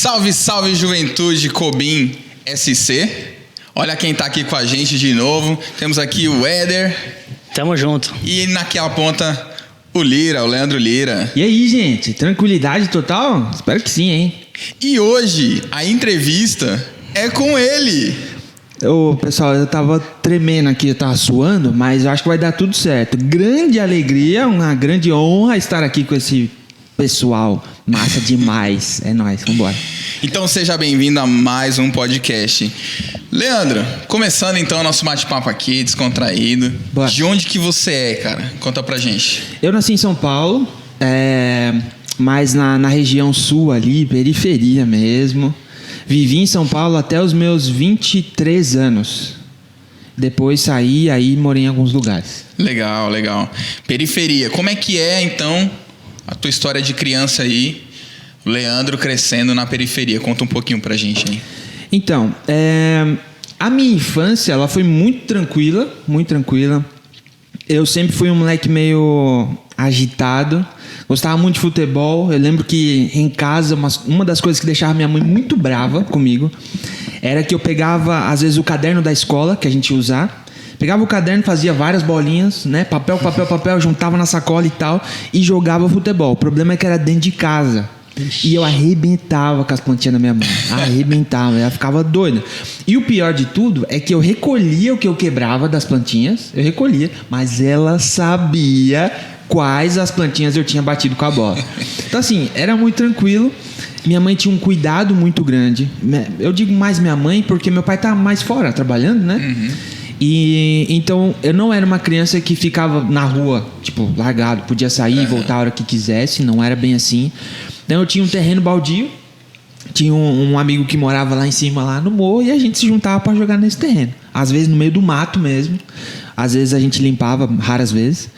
Salve, salve, juventude, Cobim SC. Olha quem tá aqui com a gente de novo. Temos aqui o Éder. Tamo junto. E naquela ponta, o Lira, o Leandro Lira. E aí, gente? Tranquilidade total? Espero que sim, hein? E hoje, a entrevista é com ele. Ô, pessoal, eu tava tremendo aqui, eu tava suando, mas eu acho que vai dar tudo certo. Grande alegria, uma grande honra estar aqui com esse pessoal. Massa demais. É nóis, vambora. Então seja bem-vindo a mais um podcast. Leandro, começando então o nosso bate-papo aqui, descontraído. Bora. De onde que você é, cara? Conta pra gente. Eu nasci em São Paulo, mas na região sul ali, periferia mesmo. Vivi em São Paulo até os meus 23 anos. Depois saí, aí morei em alguns lugares. Legal, legal. Periferia. Como é que é, então, a tua história de criança aí? O Leandro crescendo na periferia. Conta um pouquinho pra gente aí. Então, a minha infância, ela foi muito tranquila, muito tranquila. Eu sempre fui um moleque meio agitado. Gostava muito de futebol. Eu lembro que em casa, uma das coisas que deixava minha mãe muito brava comigo era que eu pegava, às vezes, o caderno da escola que a gente ia usar. Pegava o caderno, fazia várias bolinhas, né? Papel, juntava na sacola e tal, e jogava futebol. O problema é que era dentro de casa. E eu arrebentava com as plantinhas da minha mãe. Arrebentava, ela ficava doida. E o pior de tudo é que eu recolhia o que eu quebrava das plantinhas. Eu recolhia, mas ela sabia quais as plantinhas eu tinha batido com a bola. Então assim, era muito tranquilo. Minha mãe tinha um cuidado muito grande. Eu digo mais minha mãe porque meu pai tá mais fora, trabalhando, né? Uhum. E então eu não era uma criança que ficava na rua, tipo, largado, podia sair e voltar a hora que quisesse, não era bem assim. Então eu tinha um terreno baldio, tinha um amigo que morava lá em cima, lá no morro, e a gente se juntava para jogar nesse terreno. Às vezes no meio do mato mesmo, às vezes a gente limpava, raras vezes,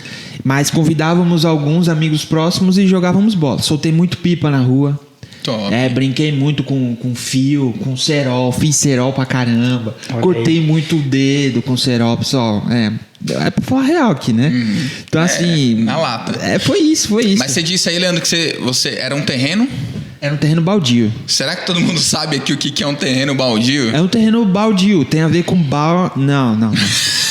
mas convidávamos alguns amigos próximos e jogávamos bola. Soltei muito pipa na rua. Top. Brinquei muito com fio, com cerol, fiz cerol pra caramba. Okay. Cortei muito o dedo com cerol, pessoal. É pra falar real aqui, né? Então, assim. Na lata. Foi isso. Mas você disse aí, Leandro, que você era um terreno? Era um terreno baldio. Será que todo mundo sabe aqui o que é um terreno baldio? É um terreno baldio, tem a ver com Não.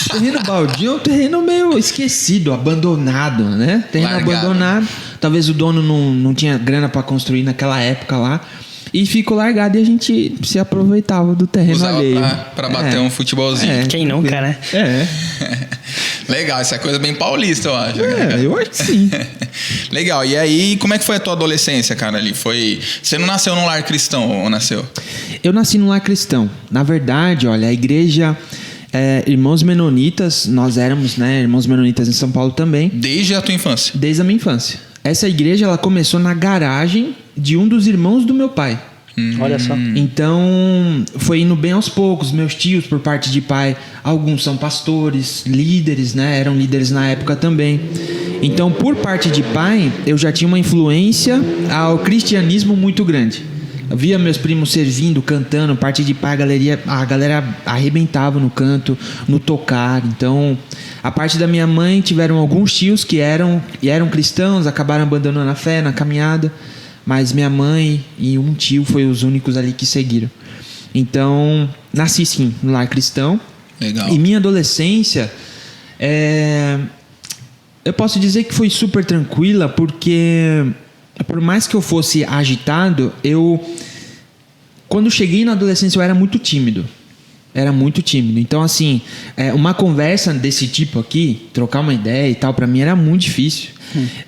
Terreno baldio é um terreno meio esquecido, abandonado, né? Terreno abandonado. Talvez o dono não tinha grana para construir naquela época lá. E ficou largado e a gente se aproveitava do terreno usava alheio. Pra bater um futebolzinho. Quem nunca, né? Legal, isso é coisa bem paulista, eu acho. Eu acho que sim. Legal, e aí, como é que foi a tua adolescência, cara, ali? Você não nasceu num lar cristão, ou nasceu? Eu nasci num lar cristão. Na verdade, olha, a igreja... Irmãos Menonitas, nós éramos, né, Irmãos Menonitas em São Paulo também. Desde a tua infância? Desde a minha infância. Essa igreja, ela começou na garagem de um dos irmãos do meu pai. Olha só. Então, foi indo bem aos poucos. Meus tios, por parte de pai, alguns são pastores, líderes, né? Eram líderes na época também. Então, por parte de pai, eu já tinha uma influência ao cristianismo muito grande. Eu via meus primos servindo, cantando, parte de pai, a galera arrebentava no canto, no tocar. Então, a parte da minha mãe, tiveram alguns tios que eram cristãos, acabaram abandonando a fé na caminhada, mas minha mãe e um tio foram os únicos ali que seguiram. Então, nasci sim, no lar cristão. Legal. E minha adolescência, eu posso dizer que foi super tranquila, porque... Por mais que eu fosse agitado, quando cheguei na adolescência, eu era muito tímido. Então, assim, uma conversa desse tipo aqui, trocar uma ideia e tal, pra mim era muito difícil.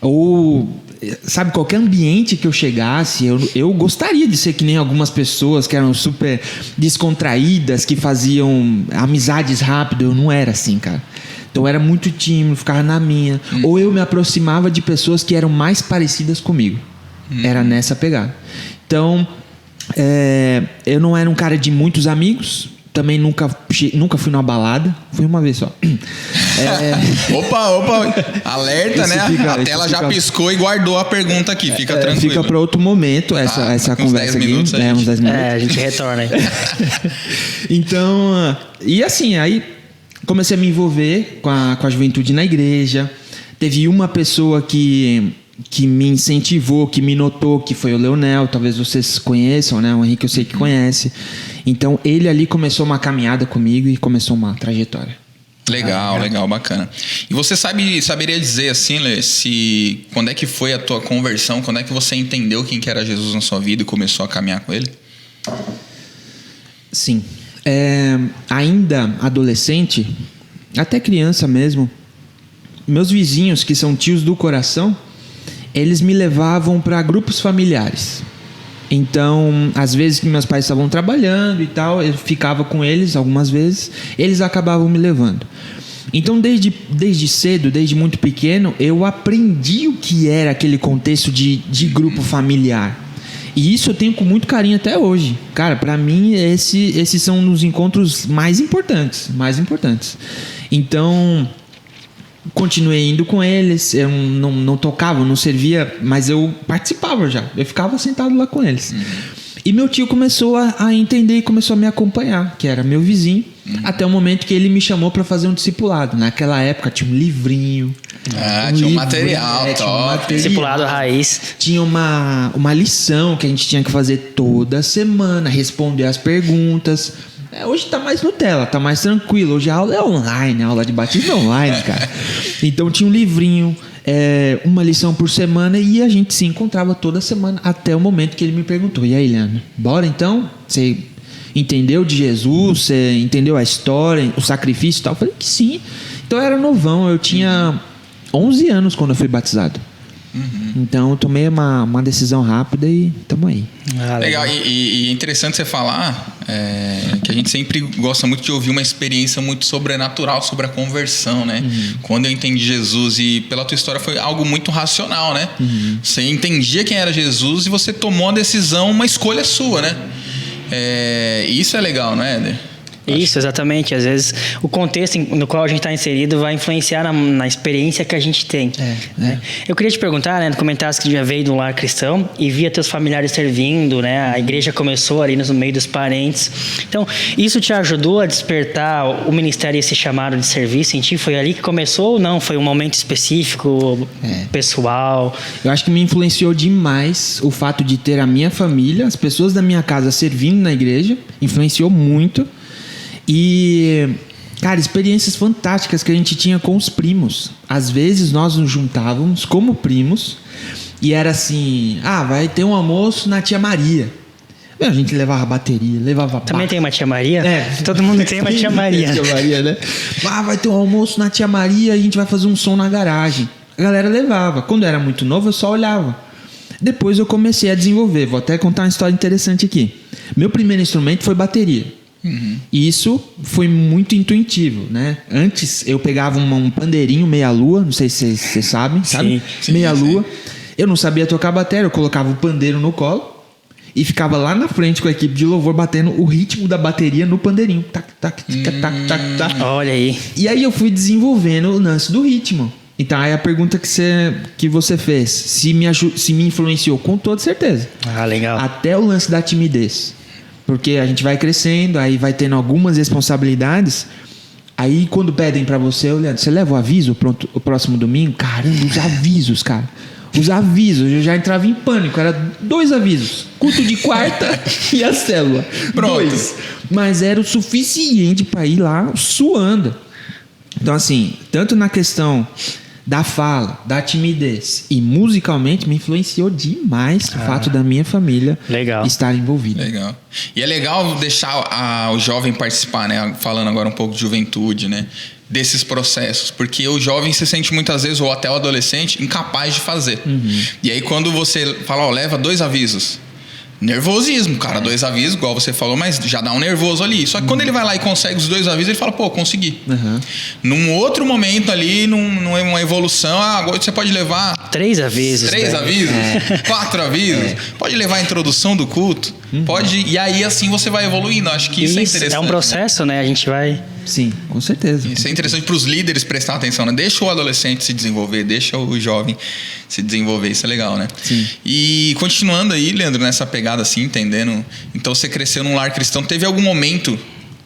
Ou, sabe, qualquer ambiente que eu chegasse, eu gostaria de ser que nem algumas pessoas que eram super descontraídas, que faziam amizades rápido. Eu não era assim, cara. Então eu era muito tímido, ficava na minha. Ou eu me aproximava de pessoas que eram mais parecidas comigo. Era nessa pegada. Então, eu não era um cara de muitos amigos. Também nunca fui numa balada. Fui uma vez só. Opa! Alerta, né? A tela já piscou e guardou a pergunta aqui. Fica tranquilo. Fica para outro momento essa conversa aqui. Uns 10 minutos. A gente retorna aí. Então, e assim, aí... Comecei a me envolver com a juventude na igreja. Teve uma pessoa que que me incentivou, que me notou, que foi o Leonel. Talvez vocês conheçam, né? O Henrique eu sei que conhece. Então, ele ali começou uma caminhada comigo e começou uma trajetória. Legal, legal, bacana. E você saberia dizer assim, Lê, se quando é que foi a tua conversão, quando é que você entendeu quem que era Jesus na sua vida e começou a caminhar com ele? Sim. Ainda adolescente, até criança mesmo, meus vizinhos, que são tios do coração, eles me levavam para grupos familiares. Então, às vezes que meus pais estavam trabalhando e tal, eu ficava com eles algumas vezes, eles acabavam me levando. Então, desde cedo, desde muito pequeno, eu aprendi o que era aquele contexto de grupo familiar. E isso eu tenho com muito carinho até hoje. Cara, pra mim, esses são os encontros mais importantes. Então, continuei indo com eles. Eu não tocava, não servia, mas eu participava já. Eu ficava sentado lá com eles. E meu tio começou a entender e começou a me acompanhar, que era meu vizinho, até o momento que ele me chamou para fazer um discipulado. Naquela época tinha um livrinho. Tinha um material, top. Discipulado raiz. Tinha uma lição que a gente tinha que fazer toda semana, responder as perguntas. Hoje tá mais Nutella, tá mais tranquilo. Hoje a aula é online, a aula de batismo é online, cara. Então tinha um livrinho, uma lição por semana, e a gente se encontrava toda semana até o momento que ele me perguntou: e aí, Leandro, bora então? Você entendeu de Jesus? Você entendeu a história, o sacrifício e tal? Eu falei que sim. Então eu era novão, eu tinha 11 anos quando eu fui batizado. Então eu tomei uma decisão rápida e tamo aí. Legal, e é interessante você falar que a gente sempre gosta muito de ouvir uma experiência muito sobrenatural sobre a conversão, né? Quando eu entendi Jesus, e pela tua história foi algo muito racional, né? Você entendia quem era Jesus e você tomou a decisão, uma escolha sua, né? Isso é legal, não é, Éder? Isso, exatamente. Às vezes o contexto no qual a gente está inserido vai influenciar na experiência que a gente tem. Né? Eu queria te perguntar, né, no comentário que já veio do lar cristão e via teus familiares servindo, né? A igreja começou ali no meio dos parentes. Então, isso te ajudou a despertar o ministério e esse chamado de serviço em ti? Foi ali que começou ou não? Foi um momento específico, pessoal? Eu acho que me influenciou demais o fato de ter a minha família, as pessoas da minha casa servindo na igreja. Influenciou muito. E, cara, experiências fantásticas que a gente tinha com os primos. Às vezes nós nos juntávamos como primos e era assim: vai ter um almoço na tia Maria. A gente levava bateria, levava Também tem uma tia Maria? Todo mundo tem uma tia Maria. Tia Maria, né? Vai ter um almoço na tia Maria, a gente vai fazer um som na garagem. A galera levava. Quando eu era muito novo, eu só olhava. Depois eu comecei a desenvolver. Vou até contar uma história interessante aqui. Meu primeiro instrumento foi bateria. E isso foi muito intuitivo, né? Antes eu pegava um pandeirinho meia-lua, não sei se vocês sabem, sabe? Meia-lua. Eu não sabia tocar bateria, eu colocava o pandeiro no colo e ficava lá na frente com a equipe de louvor batendo o ritmo da bateria no pandeirinho. Tac, tac, tac, tac, tac, tac. Olha aí. E aí eu fui desenvolvendo o lance do ritmo. Então aí a pergunta que você fez, se me influenciou, com toda certeza. Legal. Até o lance da timidez. Porque a gente vai crescendo, aí vai tendo algumas responsabilidades. Aí quando pedem pra você: Leandro, você leva o aviso o próximo domingo? Caramba, os avisos, cara. Os avisos, eu já entrava em pânico. Era 2 avisos: culto de quarta e a célula. Pronto. 2. Mas era o suficiente pra ir lá suando. Então assim, tanto na questão da fala, da timidez e musicalmente me influenciou demais o fato da minha família estar envolvida. Legal. E é legal deixar o jovem participar, né? Falando agora um pouco de juventude, né? Desses processos, porque o jovem se sente muitas vezes, ou até o adolescente, incapaz de fazer. E aí quando você fala: leva 2 avisos, nervosismo, cara, 2 avisos, igual você falou, mas já dá um nervoso ali. Só que quando ele vai lá e consegue os 2 avisos, ele fala: consegui. Num outro momento ali, numa evolução, agora você pode levar 3 avisos. 3 avisos, 4 avisos. Pode levar a introdução do culto. Pode. E aí assim você vai evoluindo. Acho que isso é interessante. É um processo, né? A gente vai... Sim, com certeza. Isso é interessante para os líderes prestar atenção, né? Deixa o adolescente se desenvolver, deixa o jovem se desenvolver, isso é legal, né? Sim. E continuando aí, Leandro, nessa pegada assim, entendendo. Então você cresceu num lar cristão, teve algum momento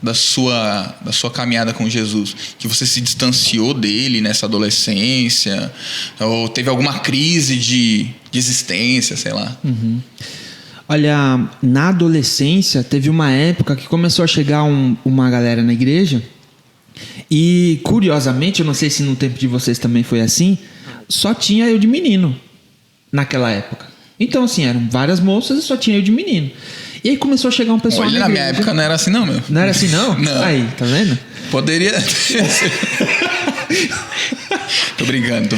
da sua caminhada com Jesus? Que você se distanciou dele nessa adolescência? Ou teve alguma crise de existência, sei lá? Olha, na adolescência teve uma época que começou a chegar uma galera na igreja e, curiosamente, eu não sei se no tempo de vocês também foi assim, só tinha eu de menino naquela época. Então, assim, eram várias moças e só tinha eu de menino. E aí começou a chegar um pessoal Olha, na minha época não era assim não, meu. Não era assim não? Não. Aí, tá vendo? Poderia Tô brincando.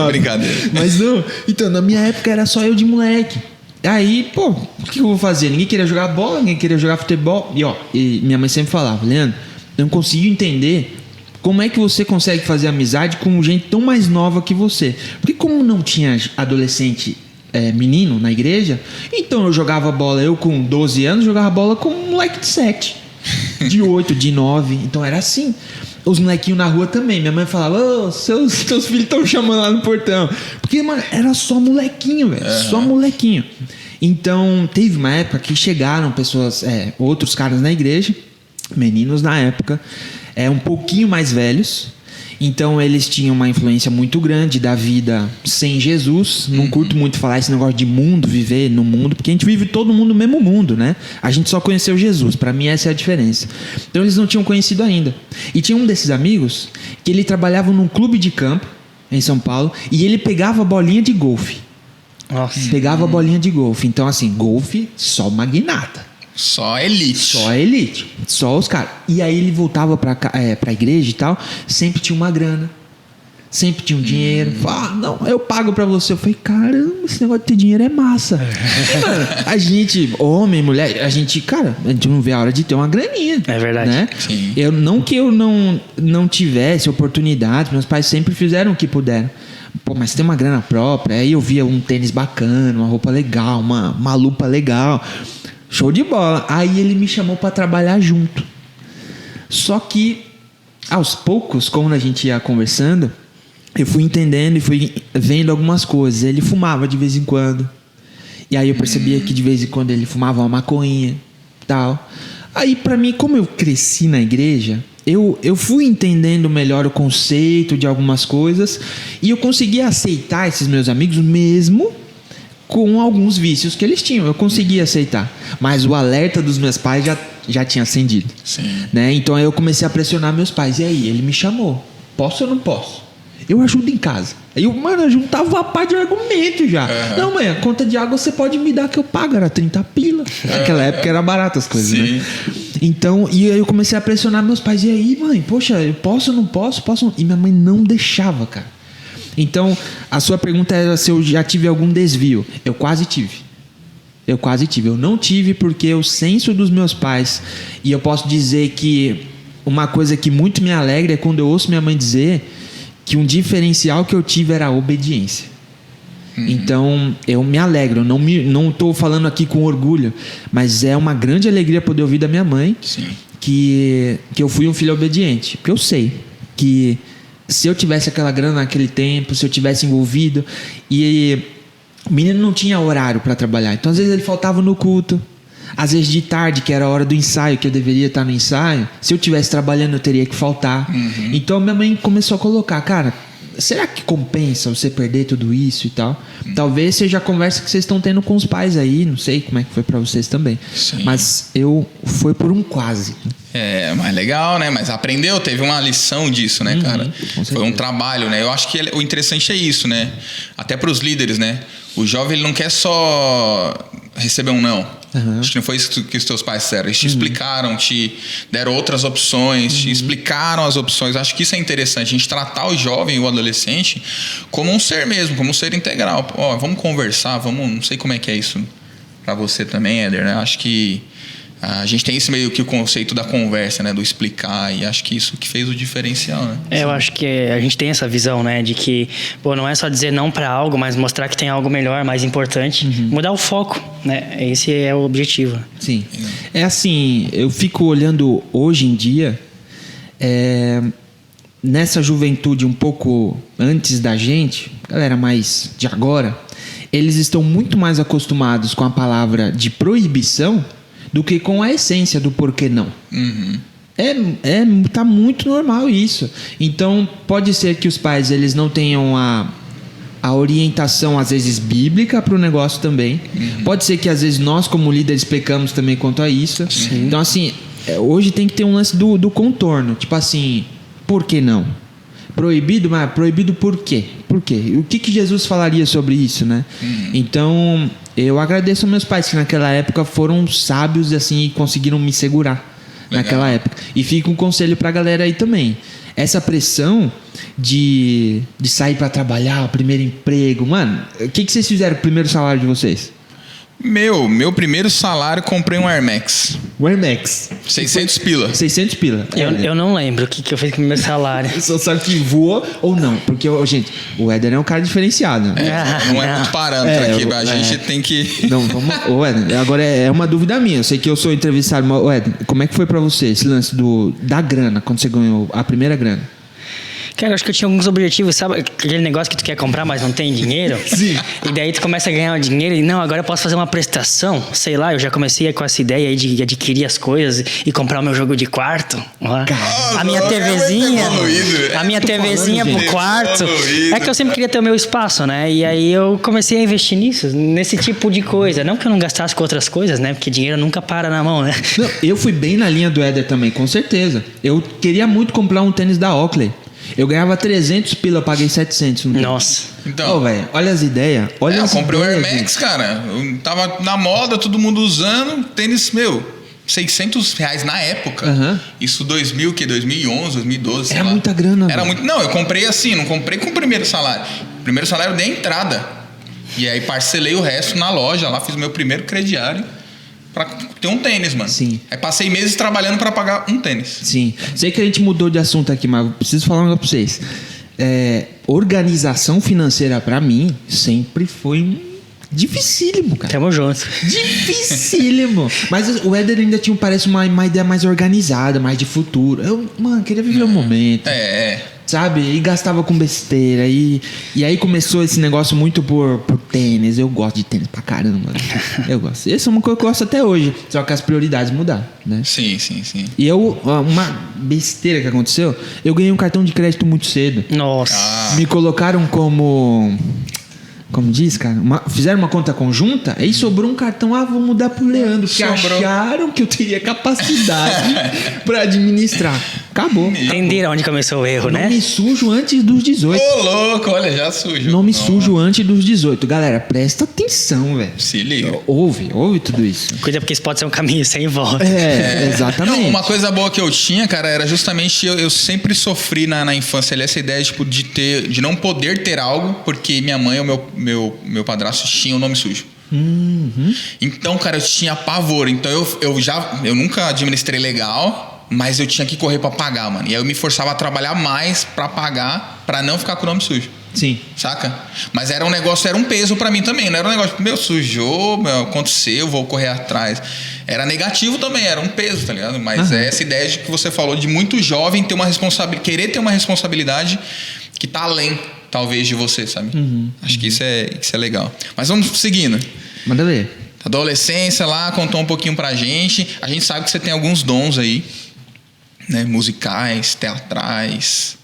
Brincadeira. Mas não, então, na minha época era só eu de moleque. Aí, pô, o que eu vou fazer? Ninguém queria jogar bola, ninguém queria jogar futebol. E minha mãe sempre falava, Leandro, eu não consigo entender como é que você consegue fazer amizade com gente tão mais nova que você. Porque como não tinha adolescente menino na igreja, então eu jogava bola, eu com 12 anos, jogava bola com um moleque de 7, de 8, de 9. Então era assim. Os molequinhos na rua também. Minha mãe falava, seus filhos estão chamando lá no portão. Porque, mano, era só molequinho, velho. Só molequinho. Então, teve uma época que chegaram pessoas, outros caras na igreja, meninos na época, um pouquinho mais velhos. Então, eles tinham uma influência muito grande da vida sem Jesus. Não curto muito falar esse negócio de mundo, viver no mundo, porque a gente vive todo mundo no mesmo mundo, né? A gente só conheceu Jesus. Pra mim, essa é a diferença. Então, eles não tinham conhecido ainda. E tinha um desses amigos que ele trabalhava num clube de campo em São Paulo e ele pegava bolinha de golfe. Nossa. Pegava bolinha de golfe. Então, assim, golfe, só magnata. Só elite. Só elite. Só os caras. E aí ele voltava pra igreja e tal, sempre tinha uma grana. Sempre tinha um dinheiro. Não, eu pago pra você. Eu falei, caramba, esse negócio de ter dinheiro é massa. Mano, a gente, homem, mulher, a gente não vê a hora de ter uma graninha. É verdade. Né? Sim. Não que eu não tivesse oportunidade, meus pais sempre fizeram o que puderam. Pô, mas tem uma grana própria. Aí eu via um tênis bacana, uma roupa legal, uma lupa legal. Show de bola. Aí ele me chamou pra trabalhar junto. Só que, aos poucos, como a gente ia conversando, eu fui entendendo e fui vendo algumas coisas. Ele fumava de vez em quando. E aí eu percebia que de vez em quando ele fumava uma maconha e tal. Aí pra mim, como eu cresci na igreja, eu fui entendendo melhor o conceito de algumas coisas. E eu conseguia aceitar esses meus amigos mesmo com alguns vícios que eles tinham. Eu conseguia aceitar. Mas o alerta dos meus pais já tinha acendido. Sim. Né? Então aí eu comecei a pressionar meus pais. E aí, ele me chamou. Posso ou não posso? Eu ajudo em casa. Aí eu juntava uma parte de argumento já. Não, mãe, a conta de água você pode me dar que eu pago. Era 30 pila. Naquela época era barato as coisas, Sim. né? Então, e aí eu comecei a pressionar meus pais. E aí, mãe, poxa, eu posso ou não posso? Posso? E minha mãe não deixava, cara. Então, a sua pergunta era se eu já tive algum desvio. Eu quase tive. Eu não tive porque o senso dos meus pais... E eu posso dizer que uma coisa que muito me alegra é quando eu ouço minha mãe dizer que um diferencial que eu tive era a obediência. Então, eu me alegro. Não estou falando aqui com orgulho, mas é uma grande alegria poder ouvir da minha mãe que eu fui um filho obediente. Porque eu sei que... se eu tivesse aquela grana naquele tempo, se eu tivesse envolvido... E o menino não tinha horário para trabalhar. Então, às vezes, ele faltava no culto. Às vezes, de tarde, que era a hora do ensaio, que eu deveria estar no ensaio. Se eu estivesse trabalhando, eu teria que faltar. Então, minha mãe começou a colocar... Cara, será que compensa você perder tudo isso e tal? Talvez seja a conversa que vocês estão tendo com os pais aí. Não sei como é que foi para vocês também. Sim. Mas foi por um quase. Mas legal, né? Mas aprendeu, teve uma lição disso, né, cara? Foi um trabalho, né? Eu acho que o interessante é isso, né? Até para os líderes, né? O jovem, ele não quer só receber um não. Acho que não foi isso que os teus pais fizeram. Eles te explicaram, te deram outras opções, te explicaram as opções. Acho que isso é interessante. A gente tratar o jovem e o adolescente como um ser mesmo, como um ser integral. Vamos conversar, não sei como é que é isso para você também, Éder, né? Acho que a gente tem esse meio que o conceito da conversa, né? Do explicar, e acho que isso que fez o diferencial, né? Eu acho que a gente tem essa visão, né? De que, não é só dizer não para algo, mas mostrar que tem algo melhor, mais importante. Mudar o foco, né? Esse é o objetivo. Sim. É assim, eu fico olhando hoje em dia, nessa juventude um pouco antes da gente, galera mais de agora, eles estão muito mais acostumados com a palavra de proibição do que com a essência do porquê não. Uhum. Tá muito normal isso. Então, pode ser que os pais eles não tenham a orientação, às vezes, bíblica para o negócio também. Pode ser que, às vezes, nós, como líderes, pecamos também quanto a isso. Sim. Então, assim, hoje tem que ter um lance do contorno. Tipo assim, por que não? Proibido, mas proibido por quê? Por quê? O que Jesus falaria sobre isso, né? Então, eu agradeço aos meus pais que naquela época foram sábios assim, e conseguiram me segurar. Legal. Naquela época. E fica um conselho pra galera aí também. Essa pressão de sair pra trabalhar, o primeiro emprego. Mano, o que vocês fizeram com o primeiro salário de vocês? Meu primeiro salário, comprei um Air Max. O Air Max. 600 pila. 600 pila. Eu não lembro o que eu fiz com o meu salário. Só sabe que voa ou não. Porque, gente, o Éder é um cara diferenciado. Né? Não é muito parâmetro aqui. A gente tem que... Não, vamos... Ô, Éder, agora é uma dúvida minha. Eu sei que eu sou entrevistado, mas, ô, Éder, como é que foi pra você esse lance da grana, quando você ganhou a primeira grana? Cara, eu acho que eu tinha alguns objetivos, sabe? Aquele negócio que tu quer comprar, mas não tem dinheiro. Sim. E daí tu começa a ganhar o dinheiro e, não, agora eu posso fazer uma prestação. Sei lá, eu já comecei com essa ideia aí de adquirir as coisas e comprar o meu jogo de quarto. Ó. A minha TVzinha. A minha TVzinha pro quarto. É que eu sempre queria ter o meu espaço, né? E aí eu comecei a investir nisso, nesse tipo de coisa. Não que eu não gastasse com outras coisas, né? Porque dinheiro nunca para na mão, né? Não, eu fui bem na linha do Éder também, com certeza. Eu queria muito comprar um tênis da Oakley. Eu ganhava 300 pila, eu paguei 700. Nossa. Então, velho, olha as ideias. eu comprei o Air Max, cara. Eu tava na moda, todo mundo usando. Tênis, R$600 na época. Uhum. Isso 2011, 2012, sei Era lá. muita grana, Era velho. muito. Não, eu comprei assim, não comprei com o primeiro salário. O primeiro salário eu dei a entrada. E aí parcelei o resto na loja lá, fiz o meu primeiro crediário pra ter um tênis, mano. Sim. Aí passei meses trabalhando pra pagar um tênis. Sim. Sei que a gente mudou de assunto aqui, mas eu preciso falar um negócio pra vocês. Organização financeira pra mim sempre foi dificílimo, cara. Tamo junto. Dificílimo. Mas o Éder ainda tinha, parece, uma ideia mais organizada, mais de futuro. Eu, mano, queria viver o momento. Sabe? E gastava com besteira. E aí começou esse negócio muito por tênis. Eu gosto de tênis pra caramba. Eu gosto. Essa é uma coisa que eu gosto até hoje. Só que as prioridades mudaram, né? Sim. E uma besteira que aconteceu, eu ganhei um cartão de crédito muito cedo. Nossa. Me colocaram como diz, cara? Fizeram uma conta conjunta, aí sobrou um cartão. Vou mudar pro Leandro, porque acharam que eu teria capacidade pra administrar. Acabou. Entenderam onde começou o erro, né? Não me sujo antes dos 18. Ô, louco, olha, já sujo. Não me sujo antes dos 18. Galera, presta atenção, velho. Se liga. Ouve tudo isso. Cuida, porque isso pode ser um caminho sem volta. Exatamente. Não, uma coisa boa que eu tinha, cara, era justamente eu sempre sofri na infância ali essa ideia tipo, de não poder ter algo porque minha mãe ou meu padrasto tinham o nome sujo. Uhum. Então, cara, eu tinha pavor. Então eu nunca administrei legal, mas eu tinha que correr pra pagar, mano. E aí eu me forçava a trabalhar mais pra pagar, pra não ficar com o nome sujo. Sim. Saca? Mas era um peso pra mim também. Não era um negócio, sujou, aconteceu, vou correr atrás. Era negativo também, era um peso, tá ligado? Mas é essa ideia de que você falou de muito jovem ter querer ter uma responsabilidade que tá além, talvez, de você, sabe? Acho que isso é legal. Mas vamos seguindo. Manda ver. Adolescência lá, contou um pouquinho pra gente. A gente sabe que você tem alguns dons aí, né? Musicais, teatrais,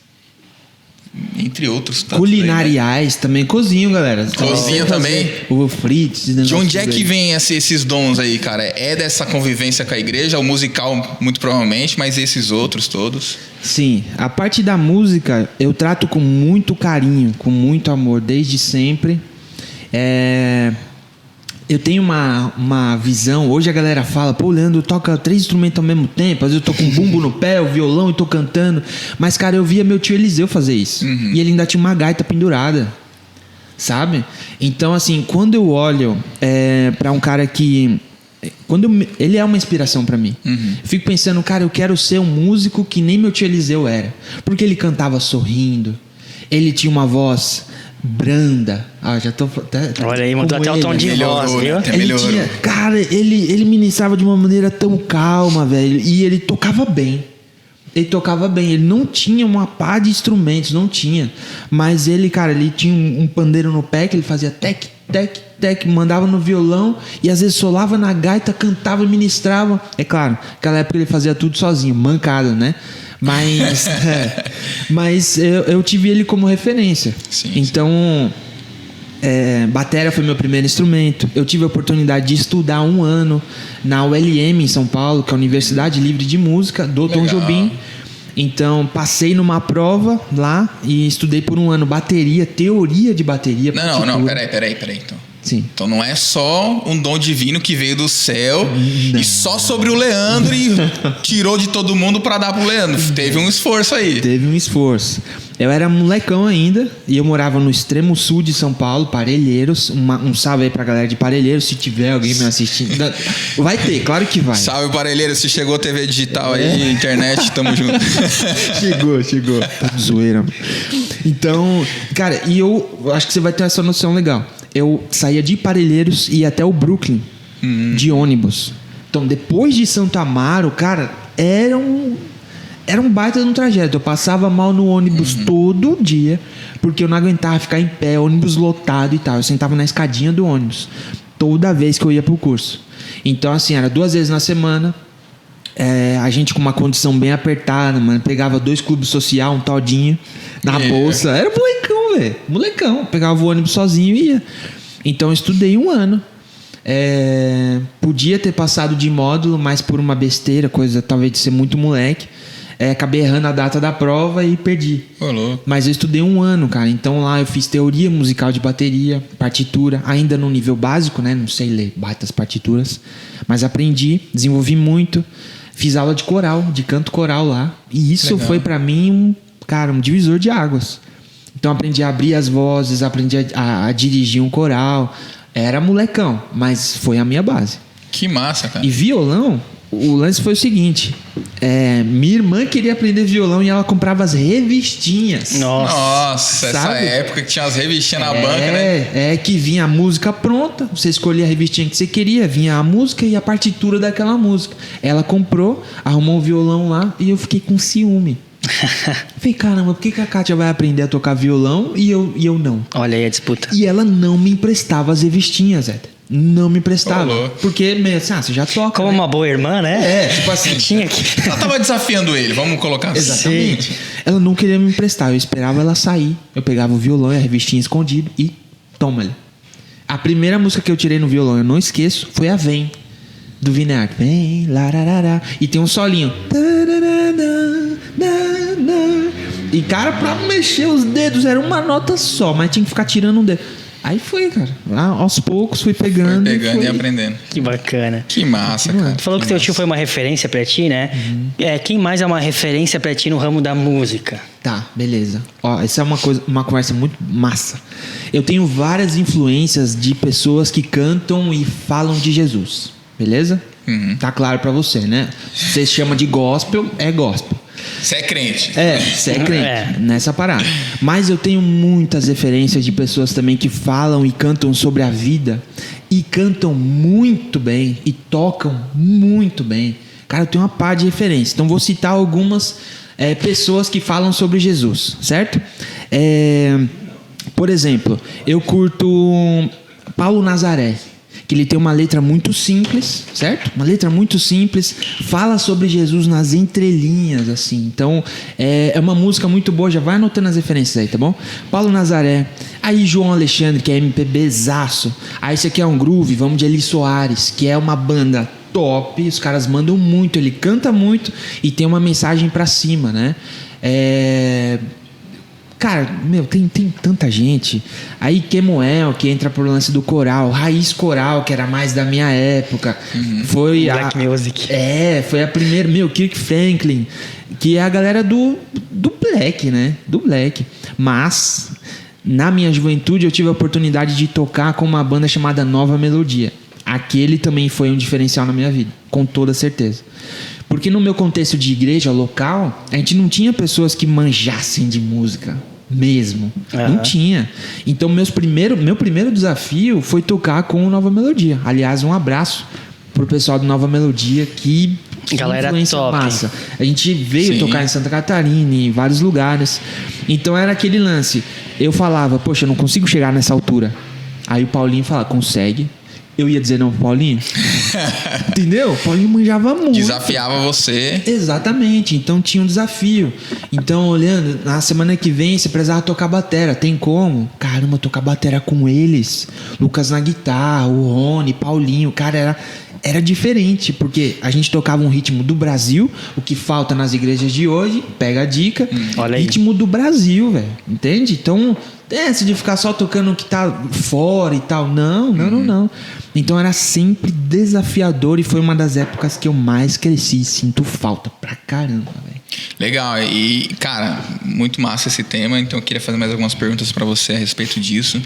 entre outros. Culinariais aí, né? também. Cozinho, galera. Cozinha também. O frites. De onde é que vem esses dons aí, cara? É dessa convivência com a igreja? O musical, muito provavelmente, mas esses outros todos? Sim. A parte da música, eu trato com muito carinho, com muito amor, desde sempre. Eu tenho uma visão. Hoje a galera fala, pô, o Leandro toca 3 instrumentos ao mesmo tempo. Às vezes eu tô com um bumbo no pé, o violão e tô cantando. Mas, cara, eu via meu tio Eliseu fazer isso. E ele ainda tinha uma gaita pendurada. Sabe? Então, assim, quando eu olho pra um cara que... ele é uma inspiração pra mim. Eu fico pensando, cara, eu quero ser um músico que nem meu tio Eliseu era. Porque ele cantava sorrindo. Ele tinha uma voz branda. Já tô... Olha aí, mudou até o tom de voz, viu? Cara, ele ministrava de uma maneira tão calma, velho. E ele tocava bem. Ele não tinha uma pá de instrumentos, não tinha. Mas ele, cara, ele tinha um pandeiro no pé que ele fazia tec, tec, mandava no violão e às vezes solava na gaita, cantava, ministrava. É claro, naquela época ele fazia tudo sozinho, mancado, né? Mas eu tive ele como referência. Sim, então, bateria foi meu primeiro instrumento. Eu tive a oportunidade de estudar 1 ano na ULM em São Paulo, que é a Universidade Livre de Música, do Tom Jobim. Então, passei numa prova lá e estudei por 1 ano bateria, teoria de bateria. Não, peraí. Então. Sim. Então não é só um dom divino que veio do céu e só sobre o Leandro e tirou de todo mundo pra dar pro Leandro. Teve um esforço aí. Teve um esforço. Eu era molecão ainda e eu morava no extremo sul de São Paulo, Parelheiros. Um salve aí pra galera de Parelheiros, se tiver alguém me assistindo. Vai ter, claro que vai. Salve, Parelheiro, se chegou TV digital aí, internet, tamo junto. Chegou. Tá de zoeira. Então, cara, e eu acho que você vai ter essa noção legal. Eu saía de Parelheiros e ia até o Brooklyn de ônibus. Então, depois de Santo Amaro, cara, era um baita de um trajeto. Eu passava mal no ônibus todo dia, porque eu não aguentava ficar em pé, ônibus lotado e tal. Eu sentava na escadinha do ônibus toda vez que eu ia pro curso. Então, assim, era 2 vezes na semana. A gente com uma condição bem apertada, mano. Pegava 2 clubes social, um todinho na bolsa. Era molecão, velho. Molecão. Pegava o ônibus sozinho e ia. Então eu estudei 1 ano. Podia ter passado de módulo, mas por uma besteira, coisa talvez de ser muito moleque. Acabei errando a data da prova e perdi. Olô. Mas eu estudei 1 ano, cara. Então lá eu fiz teoria musical de bateria, partitura, ainda no nível básico, né? Não sei ler baitas partituras. Mas aprendi, desenvolvi muito. Fiz aula de coral, de canto coral lá. E isso foi pra mim um divisor de águas. Então aprendi a abrir as vozes, aprendi a dirigir um coral. Era molecão, mas foi a minha base. Que massa, cara. E violão, o lance foi o seguinte. Minha irmã queria aprender violão e ela comprava as revistinhas. Nossa, essa sabe? época que tinha as revistinhas na banca, né? Que vinha a música pronta. Você escolhia a revistinha que você queria, vinha a música e a partitura daquela música. Ela comprou, arrumou um violão lá e eu fiquei com ciúme. Falei, caramba, por que a Kátia vai aprender a tocar violão e eu não? Olha aí a disputa. E ela não me emprestava as revistinhas, Zé. Não me emprestava. Olô. Porque, meio assim, você já toca. Como né? uma boa irmã, né? Tipo assim. Tinha que... Ela tava desafiando ele, vamos colocar assim. Exatamente. Ela não queria me emprestar. Eu esperava ela sair. Eu pegava o violão e a revistinha escondido e toma-lhe. A primeira música que eu tirei no violão, eu não esqueço, foi a Vem, do Vineart. Vem, lararara. E tem um solinho. E, cara, pra mexer os dedos era uma nota só, mas tinha que ficar tirando um dedo. Aí foi, cara. Lá, aos poucos fui pegando. E aprendendo. Que bacana. Que massa, cara. Tu falou que teu tio foi uma referência pra ti, né? Quem mais é uma referência pra ti no ramo da música? Tá, beleza. Ó, essa é uma conversa muito massa. Eu tenho várias influências de pessoas que cantam e falam de Jesus. Beleza? Tá claro pra você, né? Você chama de gospel, é gospel. Você é crente. Você é crente nessa parada. Mas eu tenho muitas referências de pessoas também que falam e cantam sobre a vida e cantam muito bem e tocam muito bem. Cara, eu tenho uma par de referências. Então vou citar algumas pessoas que falam sobre Jesus, certo? Por exemplo, eu curto Paulo Nazaré, que ele tem uma letra muito simples, certo? Uma letra muito simples, fala sobre Jesus nas entrelinhas, assim. Então, é uma música muito boa, já vai anotando as referências aí, tá bom? Paulo Nazaré, aí João Alexandre, que é MPBzaço. Aí esse aqui é um groove, vamos de Eli Soares, que é uma banda top, os caras mandam muito, ele canta muito e tem uma mensagem pra cima, né? Cara, tem tanta gente. Aí Kemuel, que entra pro lance do coral. Raiz Coral, que era mais da minha época. Foi Black Music. Foi a primeira. Kirk Franklin, que é a galera do Black, né? Do Black. Mas, na minha juventude, eu tive a oportunidade de tocar com uma banda chamada Nova Melodia. Aquele também foi um diferencial na minha vida, com toda certeza. Porque no meu contexto de igreja local, a gente não tinha pessoas que manjassem de música mesmo. Não tinha. Então meu primeiro desafio foi tocar com o Nova Melodia. Aliás, um abraço pro pessoal do Nova Melodia, que galera influência top. massa. A gente veio tocar em Santa Catarina, em vários lugares. Então era aquele lance. Eu falava, poxa, eu não consigo chegar nessa altura. Aí o Paulinho fala, consegue? Eu ia dizer não pro Paulinho. Entendeu? O Paulinho manjava muito. Desafiava você. Exatamente. Então tinha um desafio. Então, Leandro, na semana que vem você precisava tocar batera. Tem como? Caramba, tocar batera com eles. Lucas na guitarra, o Rony, Paulinho. Cara, era diferente. Porque a gente tocava um ritmo do Brasil. O que falta nas igrejas de hoje, pega a dica. Olha aí. Ritmo do Brasil, velho. Entende? Então... essa de ficar só tocando o que tá fora e tal. Não. Então era sempre desafiador e foi uma das épocas que eu mais cresci. Sinto falta pra caramba, velho. Legal. E, cara, muito massa esse tema. Então eu queria fazer mais algumas perguntas pra você a respeito disso.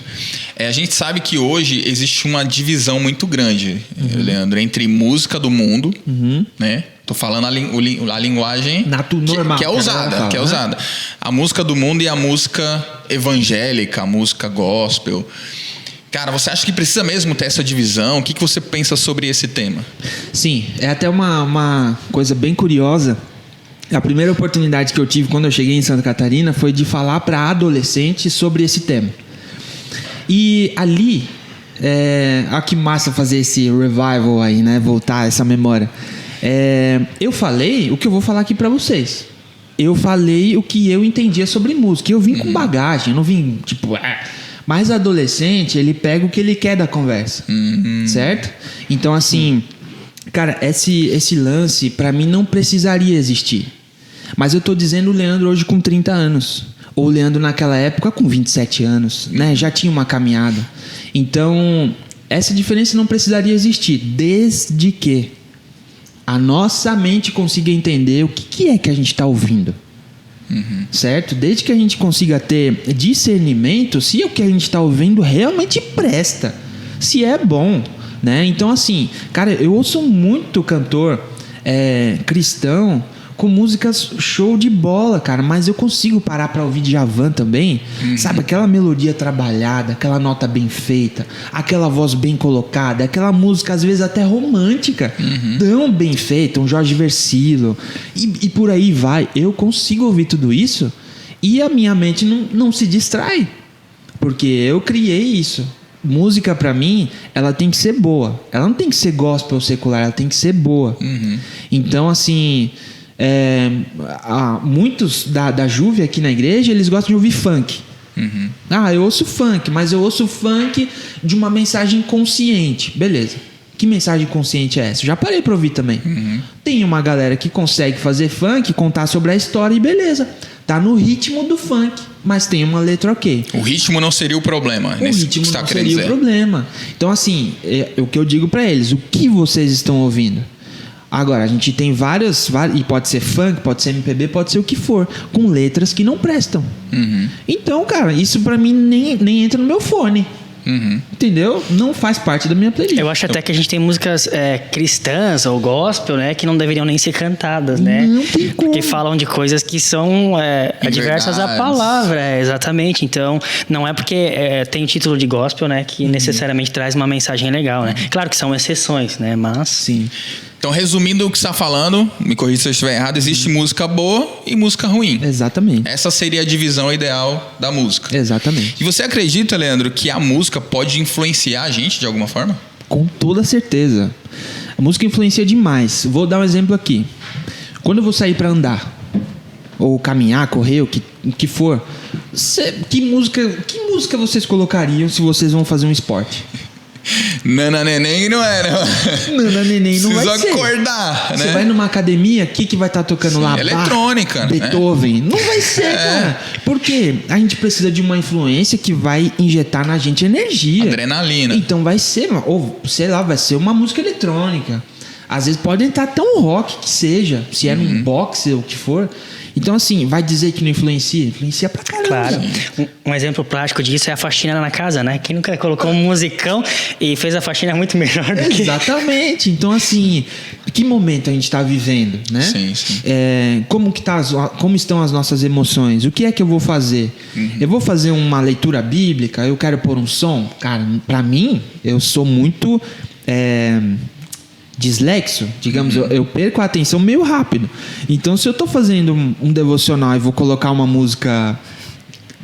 A gente sabe que hoje existe uma divisão muito grande, Leandro, entre música do mundo, né? Tô falando a linguagem normal, que é usada, A música do mundo e a música evangélica, a música gospel. Cara, você acha que precisa mesmo ter essa divisão? O que você pensa sobre esse tema? Sim, é até uma coisa bem curiosa. A primeira oportunidade que eu tive quando eu cheguei em Santa Catarina foi de falar para adolescentes sobre esse tema. E ali, olha que massa fazer esse revival aí, né? Voltar essa memória. Eu falei o que eu vou falar aqui pra vocês. Eu falei o que eu entendia sobre música. Eu vim com bagagem, eu não vim tipo... Mas adolescente, ele pega o que ele quer da conversa. Certo? Então assim, cara, esse lance pra mim não precisaria existir. Mas eu tô dizendo o Leandro hoje com 30 anos. Ou o Leandro naquela época com 27 anos, né? Já tinha uma caminhada. Então, essa diferença não precisaria existir. Desde que a nossa mente consiga entender o que é que a gente está ouvindo. Certo? Desde que a gente consiga ter discernimento se o que a gente está ouvindo realmente presta, se é bom, né? Então assim, cara, eu ouço muito cantor cristão com músicas show de bola, cara, mas eu consigo parar pra ouvir Djavan também, sabe? Aquela melodia trabalhada, aquela nota bem feita, aquela voz bem colocada, aquela música às vezes até romântica, tão bem feita, um Jorge Versilo, e por aí vai. Eu consigo ouvir tudo isso e a minha mente não se distrai, porque eu criei isso. Música pra mim, ela tem que ser boa, ela não tem que ser gospel ou secular, ela tem que ser boa. Então assim... muitos da Juve aqui na igreja, eles gostam de ouvir funk. Eu ouço funk, mas eu ouço funk de uma mensagem consciente. Beleza, que mensagem consciente é essa? Eu já parei pra ouvir também. Tem uma galera que consegue fazer funk, contar sobre a história e beleza, tá no ritmo do funk, mas tem uma letra ok. O ritmo não seria o problema. O ritmo não seria o problema. Então assim, o que eu digo pra eles, o que vocês estão ouvindo? Agora, a gente tem várias, e pode ser funk, pode ser MPB, pode ser o que for, com letras que não prestam. Então, cara, isso pra mim nem entra no meu fone. Entendeu? Não faz parte da minha playlist. Eu acho até que a gente tem músicas cristãs ou gospel, né, que não deveriam nem ser cantadas, né? Não tem como. Porque falam de coisas que são adversas à palavra, exatamente. Então, não é porque tem o título de gospel, né, que necessariamente traz uma mensagem legal, né? Claro que são exceções, né? Mas sim. Então, resumindo o que você está falando, me corrija se eu estiver errado, existe música boa e música ruim. Exatamente. Essa seria a divisão ideal da música. Exatamente. E você acredita, Leandro, que a música pode influenciar a gente de alguma forma? Com toda certeza. A música influencia demais. Vou dar um exemplo aqui. Quando eu vou sair para andar, ou caminhar, correr, o que for, que música vocês colocariam se vocês vão fazer um esporte? Nana Neném não é, não. Nana Neném não vai ser. Precisa acordar, né? Você vai numa academia, o que vai estar tocando lá? Eletrônica, né? Beethoven. Não vai ser, cara. Porque a gente precisa de uma influência que vai injetar na gente energia. Adrenalina. Então vai ser, ou sei lá, vai ser uma música eletrônica. Às vezes pode entrar até um rock que seja, se era um boxe ou o que for. Então, assim, vai dizer que não influencia? Influencia pra caramba. Claro. Um exemplo prático disso é a faxina na casa, né? Quem nunca colocou um musicão e fez a faxina muito melhor do que... Exatamente. Então, assim, que momento a gente tá vivendo, né? Sim, sim. Como estão as nossas emoções? O que é que eu vou fazer? Eu vou fazer uma leitura bíblica? Eu quero pôr um som? Cara, pra mim, eu sou muito... dislexo, digamos, eu perco a atenção meio rápido. Então, se eu tô fazendo um devocional e vou colocar uma música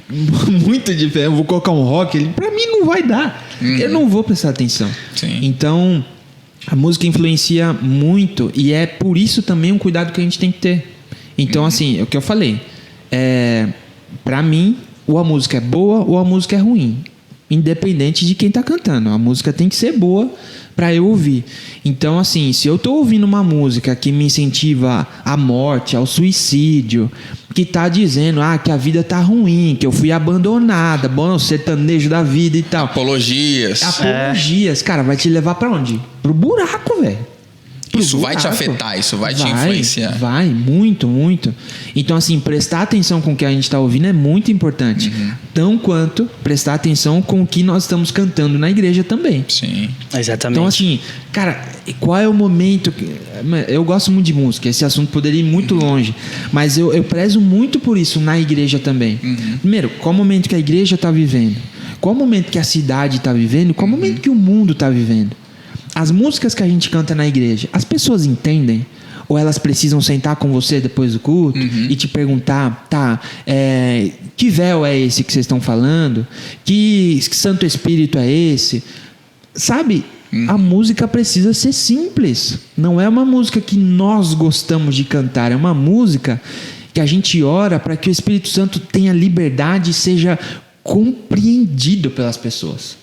muito diferente. Eu vou colocar um rock, pra mim não vai dar. Eu não vou prestar atenção. Sim. Então, a música influencia muito e é por isso também um cuidado que a gente tem que ter. Então, assim, é o que eu falei. Pra mim, ou a música é boa ou a música é ruim. Independente de quem tá cantando. A música tem que ser boa pra eu ouvir. Então, assim, se eu tô ouvindo uma música que me incentiva à morte, ao suicídio, que tá dizendo que a vida tá ruim, que eu fui abandonada, bom, sertanejo da vida e tal. Apologias. Cara, vai te levar pra onde? Pro buraco, velho. Isso vai te afetar, isso vai te influenciar. Vai, muito, muito. Então, assim, prestar atenção com o que a gente está ouvindo é muito importante. Tão quanto prestar atenção com o que nós estamos cantando na igreja também. Sim. Exatamente. Então, assim, cara, qual é o momento... Eu gosto muito de música, esse assunto poderia ir muito longe. Mas eu prezo muito por isso na igreja também. Primeiro, qual o momento que a igreja está vivendo? Qual o momento que a cidade está vivendo? Qual o momento que o mundo está vivendo? As músicas que a gente canta na igreja, as pessoas entendem? Ou elas precisam sentar com você depois do culto e te perguntar, que véu é esse que vocês estão falando? Que Santo Espírito é esse? Sabe, a música precisa ser simples. Não é uma música que nós gostamos de cantar, é uma música que a gente ora para que o Espírito Santo tenha liberdade e seja compreendido pelas pessoas.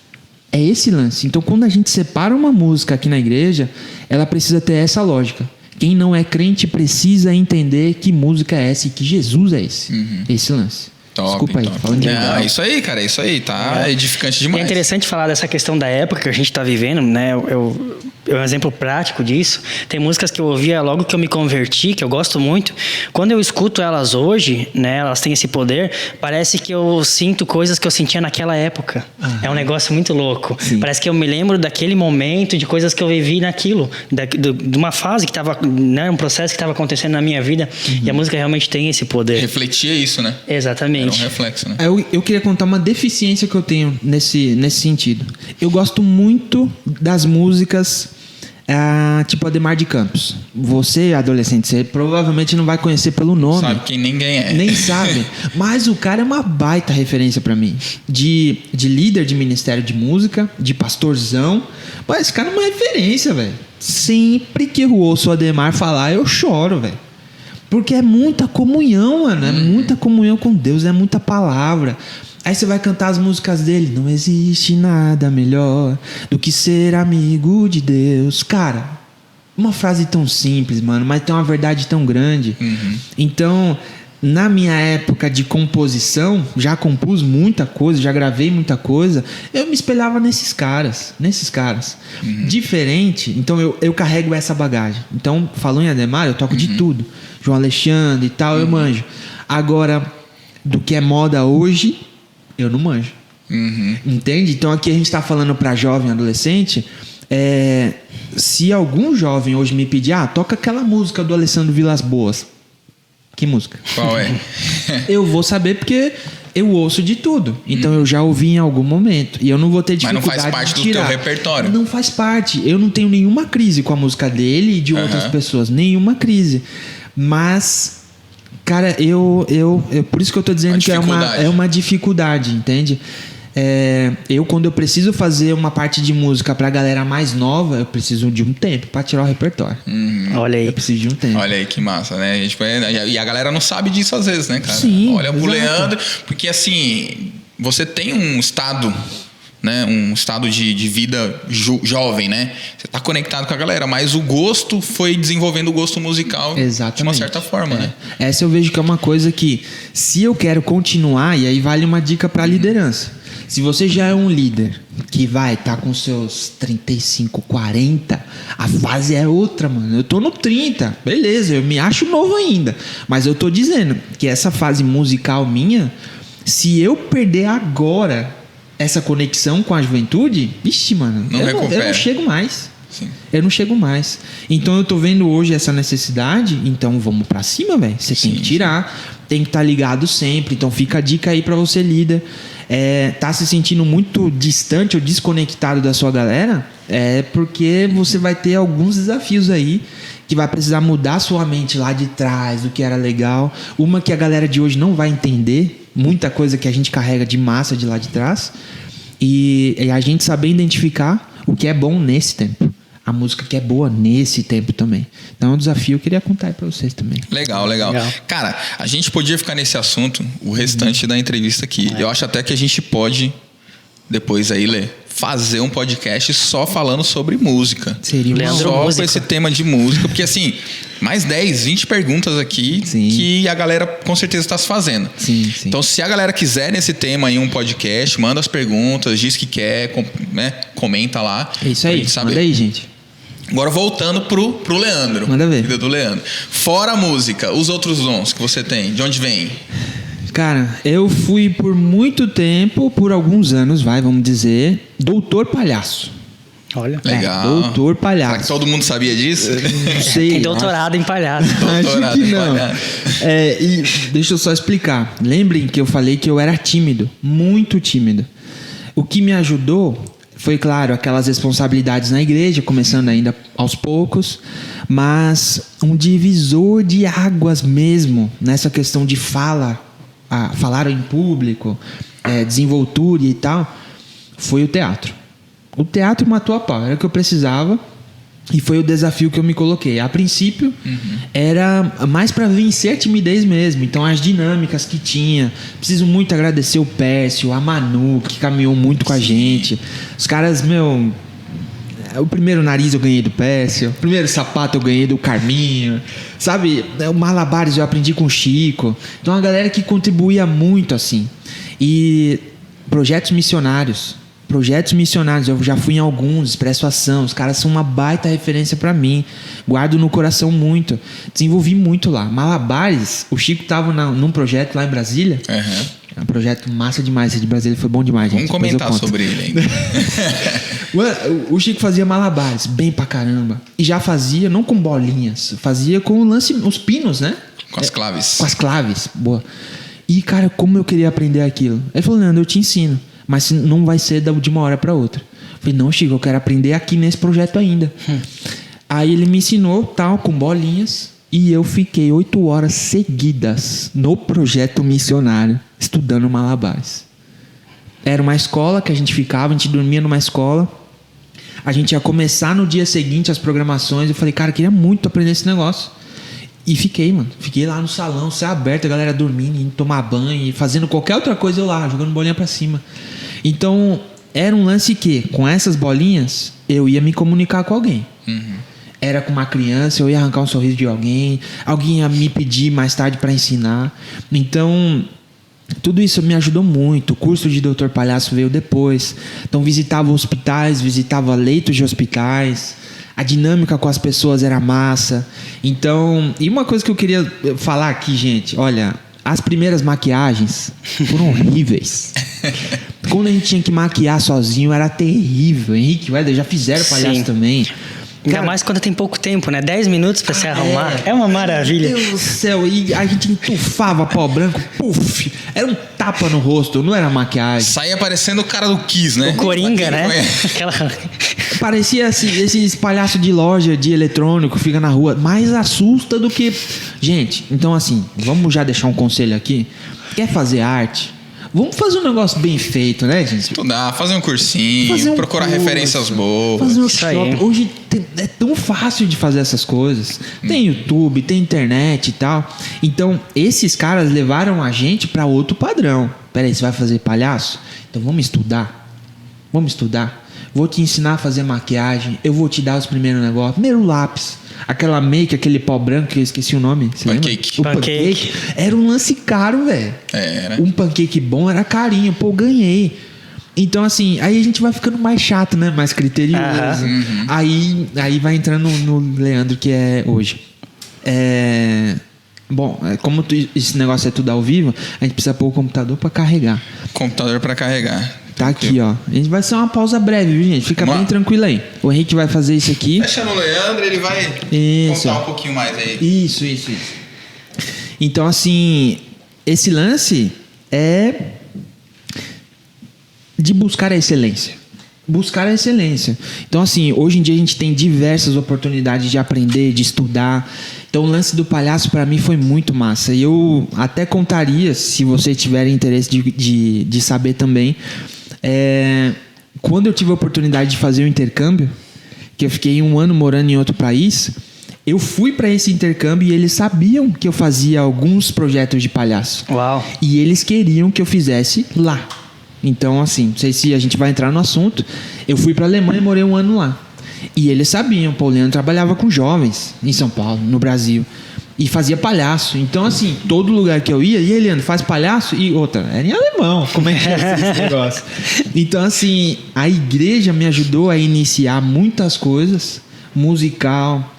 É esse lance. Então, quando a gente separa uma música aqui na igreja, ela precisa ter essa lógica. Quem não é crente precisa entender que música é essa e que Jesus é esse. Esse lance. Top, desculpa aí, top. falando de Isso aí, cara, isso aí. Tá edificante demais. É interessante falar dessa questão da época que a gente está vivendo, né? Um exemplo prático disso. Tem músicas que eu ouvia logo que eu me converti, que eu gosto muito. Quando eu escuto elas hoje, né? Elas têm esse poder. Parece que eu sinto coisas que eu sentia naquela época. É um negócio muito louco. Sim. Parece que eu me lembro daquele momento, de coisas que eu vivi naquilo. De uma fase que estava, né? Um processo que estava acontecendo na minha vida. E a música realmente tem esse poder. Refletia isso, né? Exatamente. Era um reflexo, né? Eu queria contar uma deficiência que eu tenho nesse sentido. Eu gosto muito das músicas tipo Ademar de Campos. Você, adolescente, você provavelmente não vai conhecer pelo nome. Sabe quem ninguém é. Nem sabe. Mas o cara é uma baita referência pra mim. De líder de ministério de música, de pastorzão. Mas esse cara é uma referência, velho. Sempre que eu ouço o Ademar falar, eu choro, velho. Porque é muita comunhão, mano. É muita comunhão com Deus, é muita palavra. Aí você vai cantar as músicas dele. Não existe nada melhor do que ser amigo de Deus. Cara, uma frase tão simples, mano, mas tem uma verdade tão grande. Então, na minha época de composição, já compus muita coisa, já gravei muita coisa. Eu me espelhava nesses caras. Diferente, então eu carrego essa bagagem. Então, falou em Ademar, eu toco de tudo. João Alexandre e tal, eu manjo. Agora, do que é moda hoje, eu não manjo. Entende? Então aqui a gente tá falando pra jovem, adolescente. Se algum jovem hoje me pedir, toca aquela música do Alessandro Vilas Boas. Que música? Qual é? Eu vou saber porque eu ouço de tudo. Então eu já ouvi em algum momento. E eu não vou ter dificuldade de tirar. Mas não faz parte do teu repertório. Não faz parte. Eu não tenho nenhuma crise com a música dele e de outras pessoas. Nenhuma crise. Mas, cara, por isso que eu tô dizendo que é uma dificuldade, entende? Quando eu preciso fazer uma parte de música pra galera mais nova, eu preciso de um tempo pra tirar o repertório. Olha aí. Eu preciso de um tempo. Olha aí que massa, né? E a galera não sabe disso às vezes, né, cara? Sim, olha pro exato. Leandro, porque assim, você tem um estado, né? Um estado de vida jovem, né? Você tá conectado com a galera, mas o gosto foi desenvolvendo o gosto musical. Exatamente. De uma certa forma, né? Essa eu vejo que é uma coisa que, se eu quero continuar, e aí vale uma dica pra liderança. Se você já é um líder que vai tá com seus 35, 40, a fase é outra, mano. Eu tô no 30, beleza, eu me acho novo ainda. Mas eu tô dizendo que essa fase musical minha, se eu perder agora essa conexão com a juventude, vixe, mano, eu não chego mais. Sim. Eu não chego mais. Então eu tô vendo hoje essa necessidade, então vamos pra cima, velho. Você tem que tirar, tem que estar ligado sempre. Então fica a dica aí pra você, líder. Tá se sentindo muito distante ou desconectado da sua galera, porque você vai ter alguns desafios aí que vai precisar mudar sua mente lá de trás, do que era legal. Uma que a galera de hoje não vai entender, muita coisa que a gente carrega de massa de lá de trás. E a gente saber identificar o que é bom nesse tempo. A música que é boa nesse tempo também. Então é um desafio, eu queria contar aí pra vocês também. Legal. Cara, a gente podia ficar nesse assunto o restante da entrevista aqui. Eu acho até que a gente pode, depois aí, Lê, fazer um podcast só falando sobre música. Seria uma só música. com esse tema de música. Porque assim, mais 10, 20 perguntas aqui que a galera com certeza está se fazendo. Sim. Então, se a galera quiser nesse tema aí um podcast, manda as perguntas, diz que quer, né? Comenta lá. É isso aí, manda aí, gente. Agora voltando pro Leandro. Manda ver. Vida do Leandro. Fora a música, os outros dons que você tem, de onde vem? Cara, eu fui por muito tempo, por alguns anos, vamos dizer, doutor palhaço. Olha. Legal. Doutor palhaço. Será que todo mundo sabia disso? Não sei. Tem doutorado em palhaço. Acho que não. E deixa eu só explicar. Lembrem que eu falei que eu era tímido, muito tímido. O que me ajudou foi, claro, aquelas responsabilidades na igreja, começando ainda aos poucos, mas um divisor de águas mesmo nessa questão de falar em público, desenvoltura e tal, foi o teatro. O teatro matou a pau, era o que eu precisava e foi o desafio que eu me coloquei. A princípio, era mais para vencer a timidez mesmo. Então, as dinâmicas que tinha. Preciso muito agradecer o Pércio, a Manu, que caminhou muito com a gente. Os caras, o primeiro nariz eu ganhei do Pércio, o primeiro sapato eu ganhei do Carminho, sabe? O Malabares eu aprendi com o Chico. Então, a galera que contribuía muito, assim. E projetos missionários, eu já fui em alguns, Expresso Ação, os caras são uma baita referência pra mim, guardo no coração muito, desenvolvi muito lá. Malabares, o Chico tava num projeto lá em Brasília, é um projeto massa demais, esse de Brasília foi bom demais, gente. Vamos comentar sobre ele ainda. O Chico fazia malabares, bem pra caramba, e já fazia, não com bolinhas, fazia com os pinos, né? Com as claves. Com as claves, boa. E cara, como eu queria aprender aquilo. Ele falou, Leandro, eu te ensino, mas não vai ser de uma hora para outra. Eu falei, não, Chico, eu quero aprender aqui nesse projeto ainda. Aí ele me ensinou, tal, com bolinhas, e eu fiquei 8 horas seguidas no projeto missionário, estudando malabares. Era uma escola que a gente ficava, a gente dormia numa escola, a gente ia começar no dia seguinte as programações, eu falei, cara, eu queria muito aprender esse negócio. E fiquei lá no salão, céu aberto, a galera dormindo, indo tomar banho, fazendo qualquer outra coisa eu lá, jogando bolinha pra cima. Então, era um lance que, com essas bolinhas, eu ia me comunicar com alguém. Era com uma criança, eu ia arrancar um sorriso de alguém ia me pedir mais tarde pra ensinar. Então, tudo isso me ajudou muito. O curso de Doutor Palhaço veio depois. Então, visitava hospitais, visitava leitos de hospitais. A dinâmica com as pessoas era massa. Então, e uma coisa que eu queria falar aqui, gente, olha, as primeiras maquiagens foram horríveis. Quando a gente tinha que maquiar sozinho, era terrível. Henrique, já fizeram palhaço também. Ainda mais quando tem pouco tempo, né? 10 minutos pra se arrumar. É uma maravilha. Meu Deus do céu. E a gente entufava pó branco, puf. Era um tapa no rosto, não era maquiagem. Saía parecendo o cara do Kiss, né? O Coringa, né? Aquela... Parecia assim, esses palhaços de loja de eletrônico, fica na rua. Mais assusta do que... Gente, então assim, vamos já deixar um conselho aqui. Quer fazer arte? Vamos fazer um negócio bem feito, né, gente? Estudar, fazer um cursinho, procurar referências boas. Fazer um workshop. Hoje é tão fácil de fazer essas coisas. Tem YouTube, tem internet e tal. Então, esses caras levaram a gente para outro padrão. Peraí, você vai fazer palhaço? Então, vamos estudar. Vou te ensinar a fazer maquiagem. Eu vou te dar os primeiros negócios. Primeiro lápis. Aquela make, aquele pó branco que eu esqueci o nome. Pancake. O pancake. Era um lance caro, velho. Era. Um pancake bom era carinho. Pô, ganhei. Então, assim, aí a gente vai ficando mais chato, né? Mais criterioso. Aí vai entrando no Leandro, que é hoje. Bom, como esse negócio é tudo ao vivo, a gente precisa pôr o computador pra carregar. Computador pra carregar. Tá aqui, ó. A gente vai ser uma pausa breve, viu, gente? Fica bem tranquilo aí. O Henrique vai fazer isso aqui. Fecha no Leandro, ele vai contar um pouquinho mais aí. Isso. Então, assim, esse lance é de buscar a excelência. buscar a excelência. Então, assim, hoje em dia a gente tem diversas oportunidades de aprender, de estudar. Então, o lance do palhaço para mim foi muito massa. E eu até contaria, se você tiver interesse de saber também, quando eu tive a oportunidade de fazer o intercâmbio, que eu fiquei 1 ano morando em outro país, eu fui para esse intercâmbio e eles sabiam que eu fazia alguns projetos de palhaço. Uau! E eles queriam que eu fizesse lá. Então, assim, não sei se a gente vai entrar no assunto. Eu fui para a Alemanha e morei 1 ano lá. E eles sabiam, o Leandro trabalhava com jovens em São Paulo, no Brasil. E fazia palhaço. Então, assim, todo lugar que eu ia, e Leandro, faz palhaço? E outra, era em alemão. Como é que é esse negócio? Então, assim, a igreja me ajudou a iniciar muitas coisas. Musical,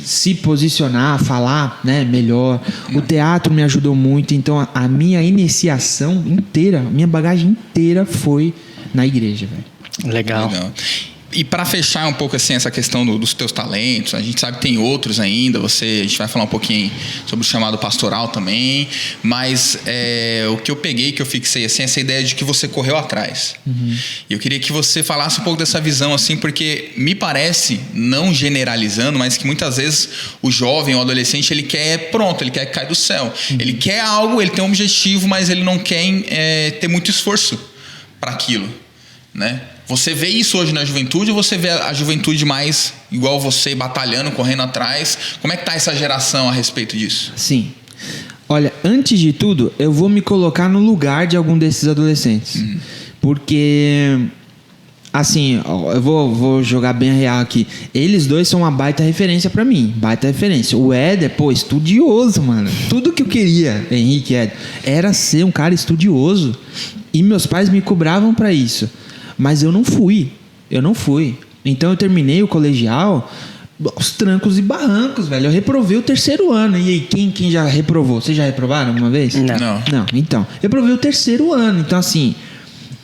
se posicionar, falar, né, melhor. O teatro me ajudou muito. Então, a minha iniciação inteira, a minha bagagem inteira foi na igreja, velho. Legal. E para fechar um pouco assim essa questão dos teus talentos, a gente sabe que tem outros ainda, a gente vai falar um pouquinho sobre o chamado pastoral também, mas o que eu peguei, que eu fixei assim, essa ideia de que você correu atrás. Uhum. E eu queria que você falasse um pouco dessa visão assim, porque me parece, não generalizando, mas que muitas vezes o jovem, o adolescente, ele quer que caia do céu. Uhum. Ele quer algo, ele tem um objetivo, mas ele não quer ter muito esforço para aquilo, né? Você vê isso hoje na juventude ou você vê a juventude mais igual você, batalhando, correndo atrás? Como é que tá essa geração a respeito disso? Sim. Olha, antes de tudo, eu vou me colocar no lugar de algum desses adolescentes. Uhum. Porque, assim, eu vou jogar bem a real aqui. Eles dois são uma baita referência pra mim. Baita referência. O Éder, estudioso, mano. Tudo que eu queria, Henrique, Éder, era ser um cara estudioso. E meus pais me cobravam pra isso. Mas eu não fui. Então eu terminei o colegial aos trancos e barrancos, velho. Eu reprovei o 3º ano. E aí, quem já reprovou? Vocês já reprovaram alguma vez? Não. Então, eu reprovei o 3º ano. Então, assim,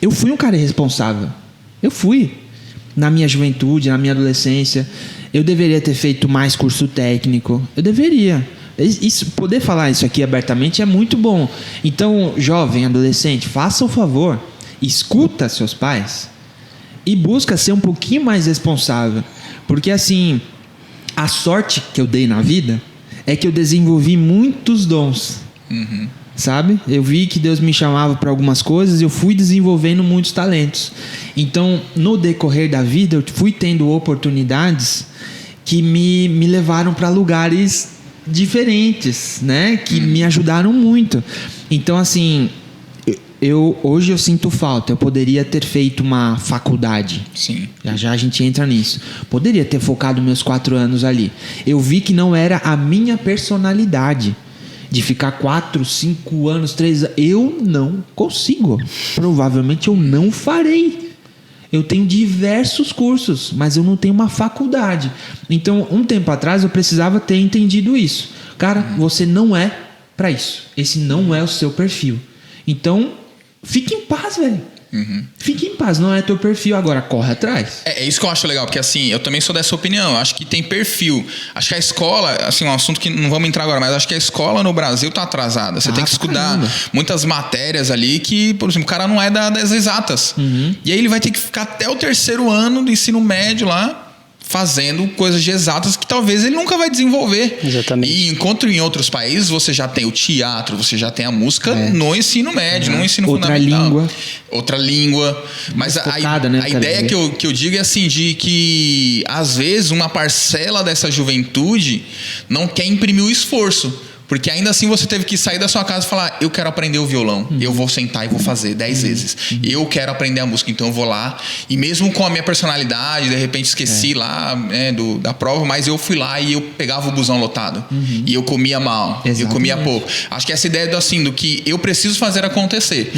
eu fui um cara irresponsável. Eu fui. Na minha juventude, na minha adolescência. Eu deveria ter feito mais curso técnico. Eu deveria. Poder falar isso aqui abertamente é muito bom. Então, jovem, adolescente, faça o favor. Escuta seus pais e busca ser um pouquinho mais responsável. Porque, assim, a sorte que eu dei na vida é que eu desenvolvi muitos dons. Uhum. Sabe? Eu vi que Deus me chamava para algumas coisas e eu fui desenvolvendo muitos talentos. Então, no decorrer da vida, eu fui tendo oportunidades que me levaram para lugares diferentes, né? Que me ajudaram muito. Então, assim... Hoje eu sinto falta. Eu poderia ter feito uma faculdade. Sim. Já a gente entra nisso. Poderia ter focado meus 4 anos ali. Eu vi que não era a minha personalidade de ficar 4, 5 anos, 3 anos. Eu não consigo. Provavelmente eu não farei. Eu tenho diversos cursos, mas eu não tenho uma faculdade. Então, um tempo atrás eu precisava ter entendido isso. Cara, você não é para isso. Esse não é o seu perfil. Então, fique em paz, velho. Uhum. Fique em paz, não é teu perfil, agora corre atrás. É isso que eu acho legal, porque assim, eu também sou dessa opinião. Eu acho que tem perfil. Acho que a escola, assim, um assunto que não vamos entrar agora, mas acho que a escola no Brasil tá atrasada. Você tem que estudar muitas matérias ali que, por exemplo, o cara não é das exatas. Uhum. E aí ele vai ter que ficar até o 3º ano do ensino médio lá, fazendo coisas de exatas que talvez ele nunca vai desenvolver. Exatamente. E enquanto em outros países você já tem o teatro, você já tem a música no ensino médio, no ensino fundamental. Outra língua. Mas focada, a ideia que eu digo é assim, de que às vezes uma parcela dessa juventude não quer imprimir o esforço. Porque ainda assim você teve que sair da sua casa e falar: eu quero aprender o violão, eu vou sentar e vou fazer 10 vezes. Eu quero aprender a música, então eu vou lá. E mesmo com a minha personalidade, de repente esqueci lá da prova, mas eu fui lá e eu pegava o busão lotado. E eu comia mal, eu comia pouco. Acho que essa ideia do que eu preciso fazer acontecer.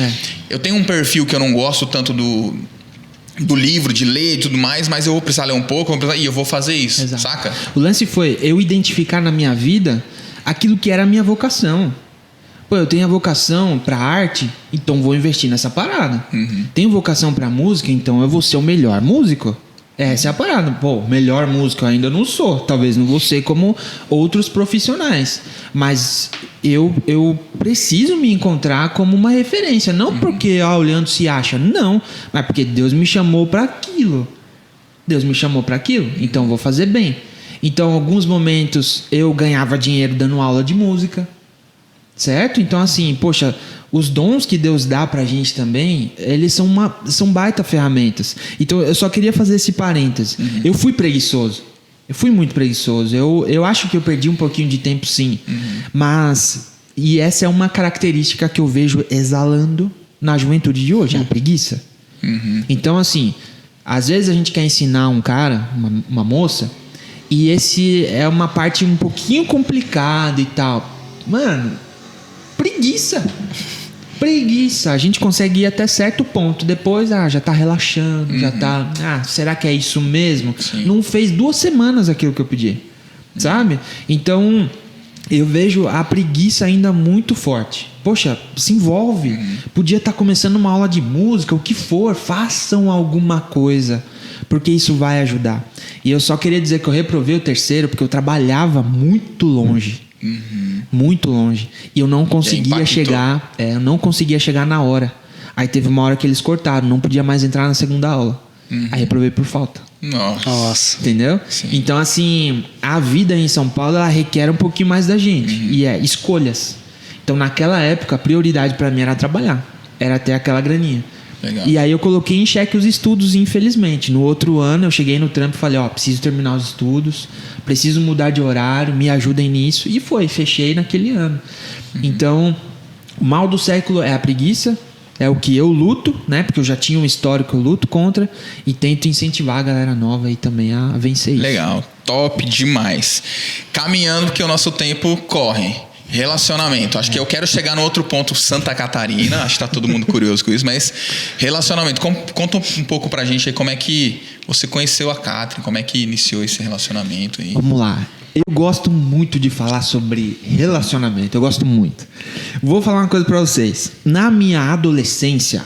Eu tenho um perfil que eu não gosto tanto do livro, de ler e tudo mais, mas eu vou precisar ler um pouco e eu vou fazer isso, saca? O lance foi eu identificar na minha vida aquilo que era a minha vocação. Eu tenho a vocação pra arte, então vou investir nessa parada. Tenho vocação pra música, então eu vou ser o melhor músico. Essa é a parada. Melhor músico eu ainda não sou. Talvez não vou ser como outros profissionais. Mas eu preciso me encontrar como uma referência. Não porque o Leandro se acha, não. Mas porque Deus me chamou para aquilo. Deus me chamou para aquilo, então eu vou fazer bem. Então, em alguns momentos, eu ganhava dinheiro dando aula de música. Certo? Então, assim, poxa, os dons que Deus dá pra gente também, eles são baita ferramentas. Então, eu só queria fazer esse parêntese. Eu fui preguiçoso. Eu fui muito preguiçoso. Eu acho que eu perdi um pouquinho de tempo, sim. Mas, e essa é uma característica que eu vejo exalando na juventude de hoje, a preguiça. Então, assim, às vezes a gente quer ensinar um cara, uma moça, e esse é uma parte um pouquinho complicada e tal. Mano, preguiça. A gente consegue ir até certo ponto. Depois, já tá relaxando, já tá... será que é isso mesmo? Sim. Não fez 2 semanas aquilo que eu pedi. Sabe? Então, eu vejo a preguiça ainda muito forte. Poxa, se envolve. Podia estar começando uma aula de música, o que for. Façam alguma coisa, porque isso vai ajudar. E eu só queria dizer que eu reprovei o terceiro porque eu trabalhava muito longe. Muito longe. E eu não conseguia chegar. Eu não conseguia chegar na hora. Aí teve uma hora que eles cortaram, não podia mais entrar na segunda aula. Aí reprovei por falta. Nossa. Entendeu? Sim. Então, assim, a vida em São Paulo, ela requer um pouquinho mais da gente. E escolhas. Então, naquela época, a prioridade pra mim era trabalhar. Era ter aquela graninha. Legal. E aí eu coloquei em xeque os estudos, infelizmente. No outro ano, eu cheguei no trampo e falei, preciso terminar os estudos, preciso mudar de horário, me ajudem nisso. E fechei naquele ano. Então, o mal do século é a preguiça, é o que eu luto, né? Porque eu já tinha um histórico que eu luto contra e tento incentivar a galera nova aí também a vencer isso. Legal, top demais. Caminhando, porque o nosso tempo corre. Relacionamento. Acho que eu quero chegar no outro ponto, Santa Catarina. Acho que tá todo mundo curioso com isso, mas relacionamento. Conta um pouco pra gente aí como é que você conheceu a Catherine, como é que iniciou esse relacionamento aí. Vamos lá. Eu gosto muito de falar sobre relacionamento. Eu gosto muito. Vou falar uma coisa pra vocês. Na minha adolescência,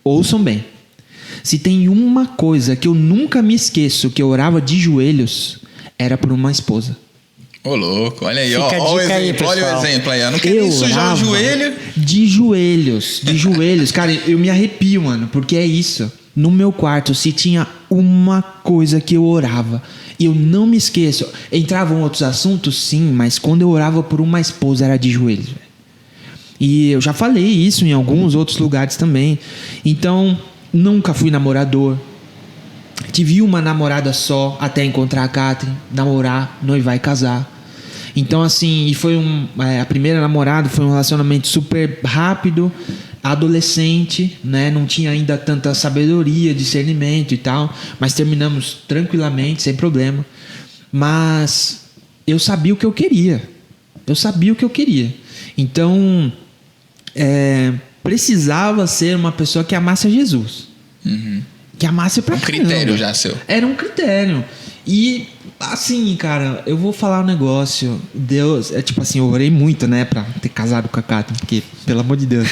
ouçam bem. Se tem uma coisa que eu nunca me esqueço, que eu orava de joelhos, era por uma esposa. Ô, louco, olha aí, Fica ó o exemplo, aí, olha o exemplo aí. Eu não quero nem sujar o joelho. De joelhos. Cara, eu me arrepio, mano, porque é isso. No meu quarto, se tinha uma coisa que eu orava, e eu não me esqueço. Entravam outros assuntos, sim, mas quando eu orava por uma esposa, era de joelhos. E eu já falei isso em alguns outros lugares também. Então, nunca fui namorador. Tive uma namorada só até encontrar a Catherine, namorar, noivar e casar. Então, assim, e foi a primeira namorada, foi um relacionamento super rápido, adolescente, né? Não tinha ainda tanta sabedoria, discernimento e tal, mas terminamos tranquilamente, sem problema. Mas eu sabia o que eu queria. Então, precisava ser uma pessoa que amasse a Jesus. Que amasse pra caramba. Critério já seu. Era um critério. E, assim, cara, eu vou falar um negócio. Deus, tipo assim, eu orei muito, né, pra ter casado com a Catherine, porque, pelo amor de Deus.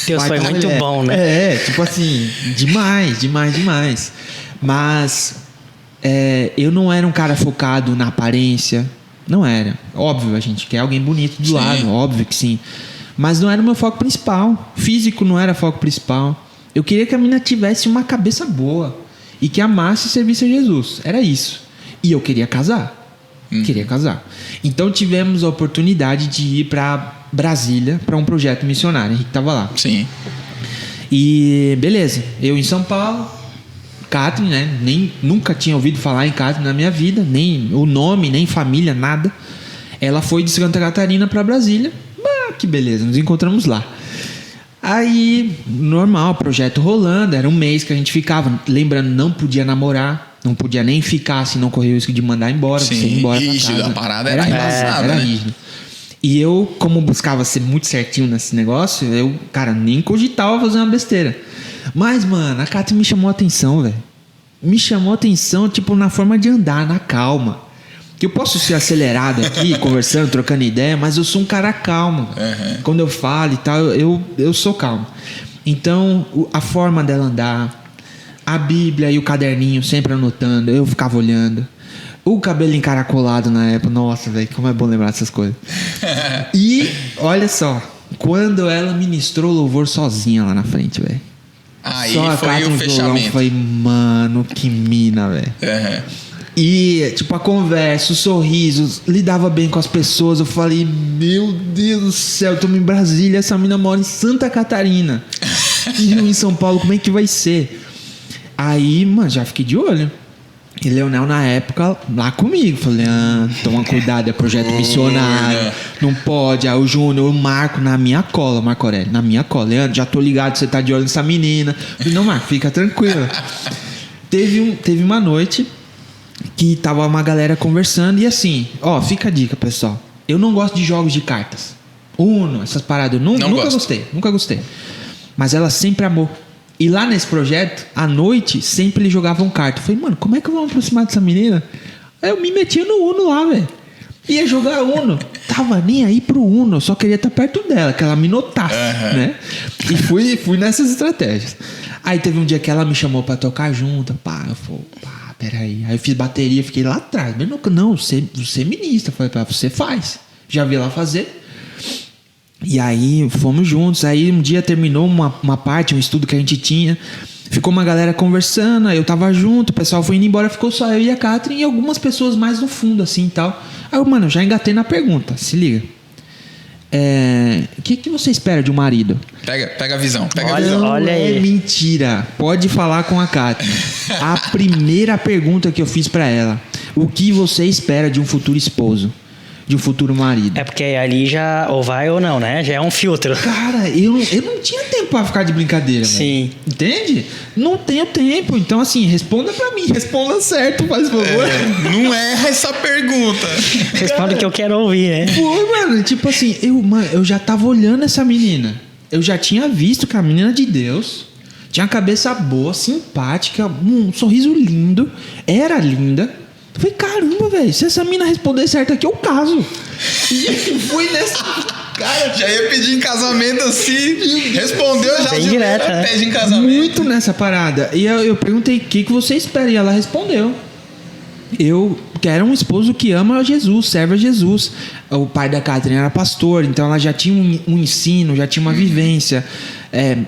Deus foi muito bom, né? Tipo assim, demais. Mas, eu não era um cara focado na aparência. Não era. Óbvio, a gente quer alguém bonito do lado, óbvio que sim. Mas não era o meu foco principal. Físico não era foco principal. Eu queria que a menina tivesse uma cabeça boa e que amasse e servisse a Jesus. Era isso. E eu queria casar. Então tivemos a oportunidade de ir para Brasília para um projeto missionário. A gente tava lá. Sim. E beleza. Eu em São Paulo, Catherine, né? Nunca tinha ouvido falar em Catherine na minha vida, nem o nome, nem família, nada. Ela foi de Santa Catarina para Brasília. Que beleza, nos encontramos lá. Aí, normal, projeto rolando, era um mês que a gente ficava. Lembrando, não podia namorar, não podia nem ficar, se não correr o risco de mandar embora. Sim, você ir embora rígido, a parada era embaçada, era né? rígido. E eu, como buscava ser muito certinho nesse negócio, eu, cara, nem cogitava fazer uma besteira. Mas, mano, a Catherine me chamou a atenção, velho. Me chamou a atenção, tipo, na forma de andar, na calma. Que eu posso ser acelerado aqui, conversando, trocando ideia, mas eu sou um cara calmo. Quando eu falo e tal, eu sou calmo. Então, a forma dela andar, a Bíblia e o caderninho sempre anotando, eu ficava olhando. O cabelo encaracolado na época. Nossa, velho, como é bom lembrar dessas coisas. E, olha só, quando ela ministrou louvor sozinha lá na frente, velho. Aí foi o fechamento. Foi, mano, que mina, velho. Uhum. E, tipo, a conversa, os sorrisos, lidava bem com as pessoas. Eu falei, meu Deus do céu, eu tô em Brasília, essa mina mora em Santa Catarina. E eu em São Paulo, como é que vai ser? Aí, mano, já fiquei de olho. E Leonel, na época, lá comigo. Falei, toma cuidado, é projeto missionário. Não pode. Aí o Júnior, o Marco, na minha cola, Marco Aurélio, na minha cola. Leandro, já tô ligado, você tá de olho nessa menina. Falei, não, Marco, fica tranquilo. Teve uma noite que tava uma galera conversando. E assim, ó, fica a dica, pessoal. Eu não gosto de jogos de cartas. Uno, essas paradas. Eu nunca gostei. Mas ela sempre amou. E lá nesse projeto, à noite, sempre eles jogavam carta. Eu falei, mano, como é que eu vou me aproximar dessa menina? Aí eu me metia no Uno lá, velho. Ia jogar Uno. Tava nem aí pro Uno, eu só queria estar perto dela, que ela me notasse, né? E fui nessas estratégias. Aí teve um dia que ela me chamou pra tocar junto. Pá, eu falei, pá, peraí. Aí eu fiz bateria, fiquei lá atrás. Mas não, você é ministra. Eu falei, pá, você faz. Já vi ela fazer. E aí fomos juntos. Aí um dia terminou uma parte, um estudo que a gente tinha. Ficou uma galera conversando. Aí eu tava junto, o pessoal foi indo embora. Ficou só eu e a Catherine e algumas pessoas mais no fundo, assim e tal. Aí eu, mano, já engatei na pergunta. Se liga. O que você espera de um marido? Pega a visão. Olha aí. É mentira. Pode falar com a Catherine. A primeira pergunta que eu fiz pra ela: o que você espera de um futuro esposo? De um futuro marido? É porque ali já ou vai ou não, né? Já é um filtro. Cara, eu não tinha tempo pra ficar de brincadeira, Sim. Véio. Entende? Não tenho tempo. Então, assim, responda pra mim. Responda certo, faz favor. Não erra essa pergunta. Responda o que eu quero ouvir, né? Pô, mano, tipo assim, eu já tava olhando essa menina. Eu já tinha visto que a menina de Deus tinha uma cabeça boa, simpática, um sorriso lindo, era linda. Eu falei, caramba, velho, se essa mina responder certo aqui, eu caso. E fui nessa. Cara, já ia pedir em casamento assim. Respondeu já. Bem direta, né? Pede em casamento. Muito nessa parada. E eu perguntei, o que você espera? E ela respondeu: eu quero um esposo que ama Jesus, serve a Jesus. O pai da Catherine era pastor, então ela já tinha um ensino, já tinha uma vivência.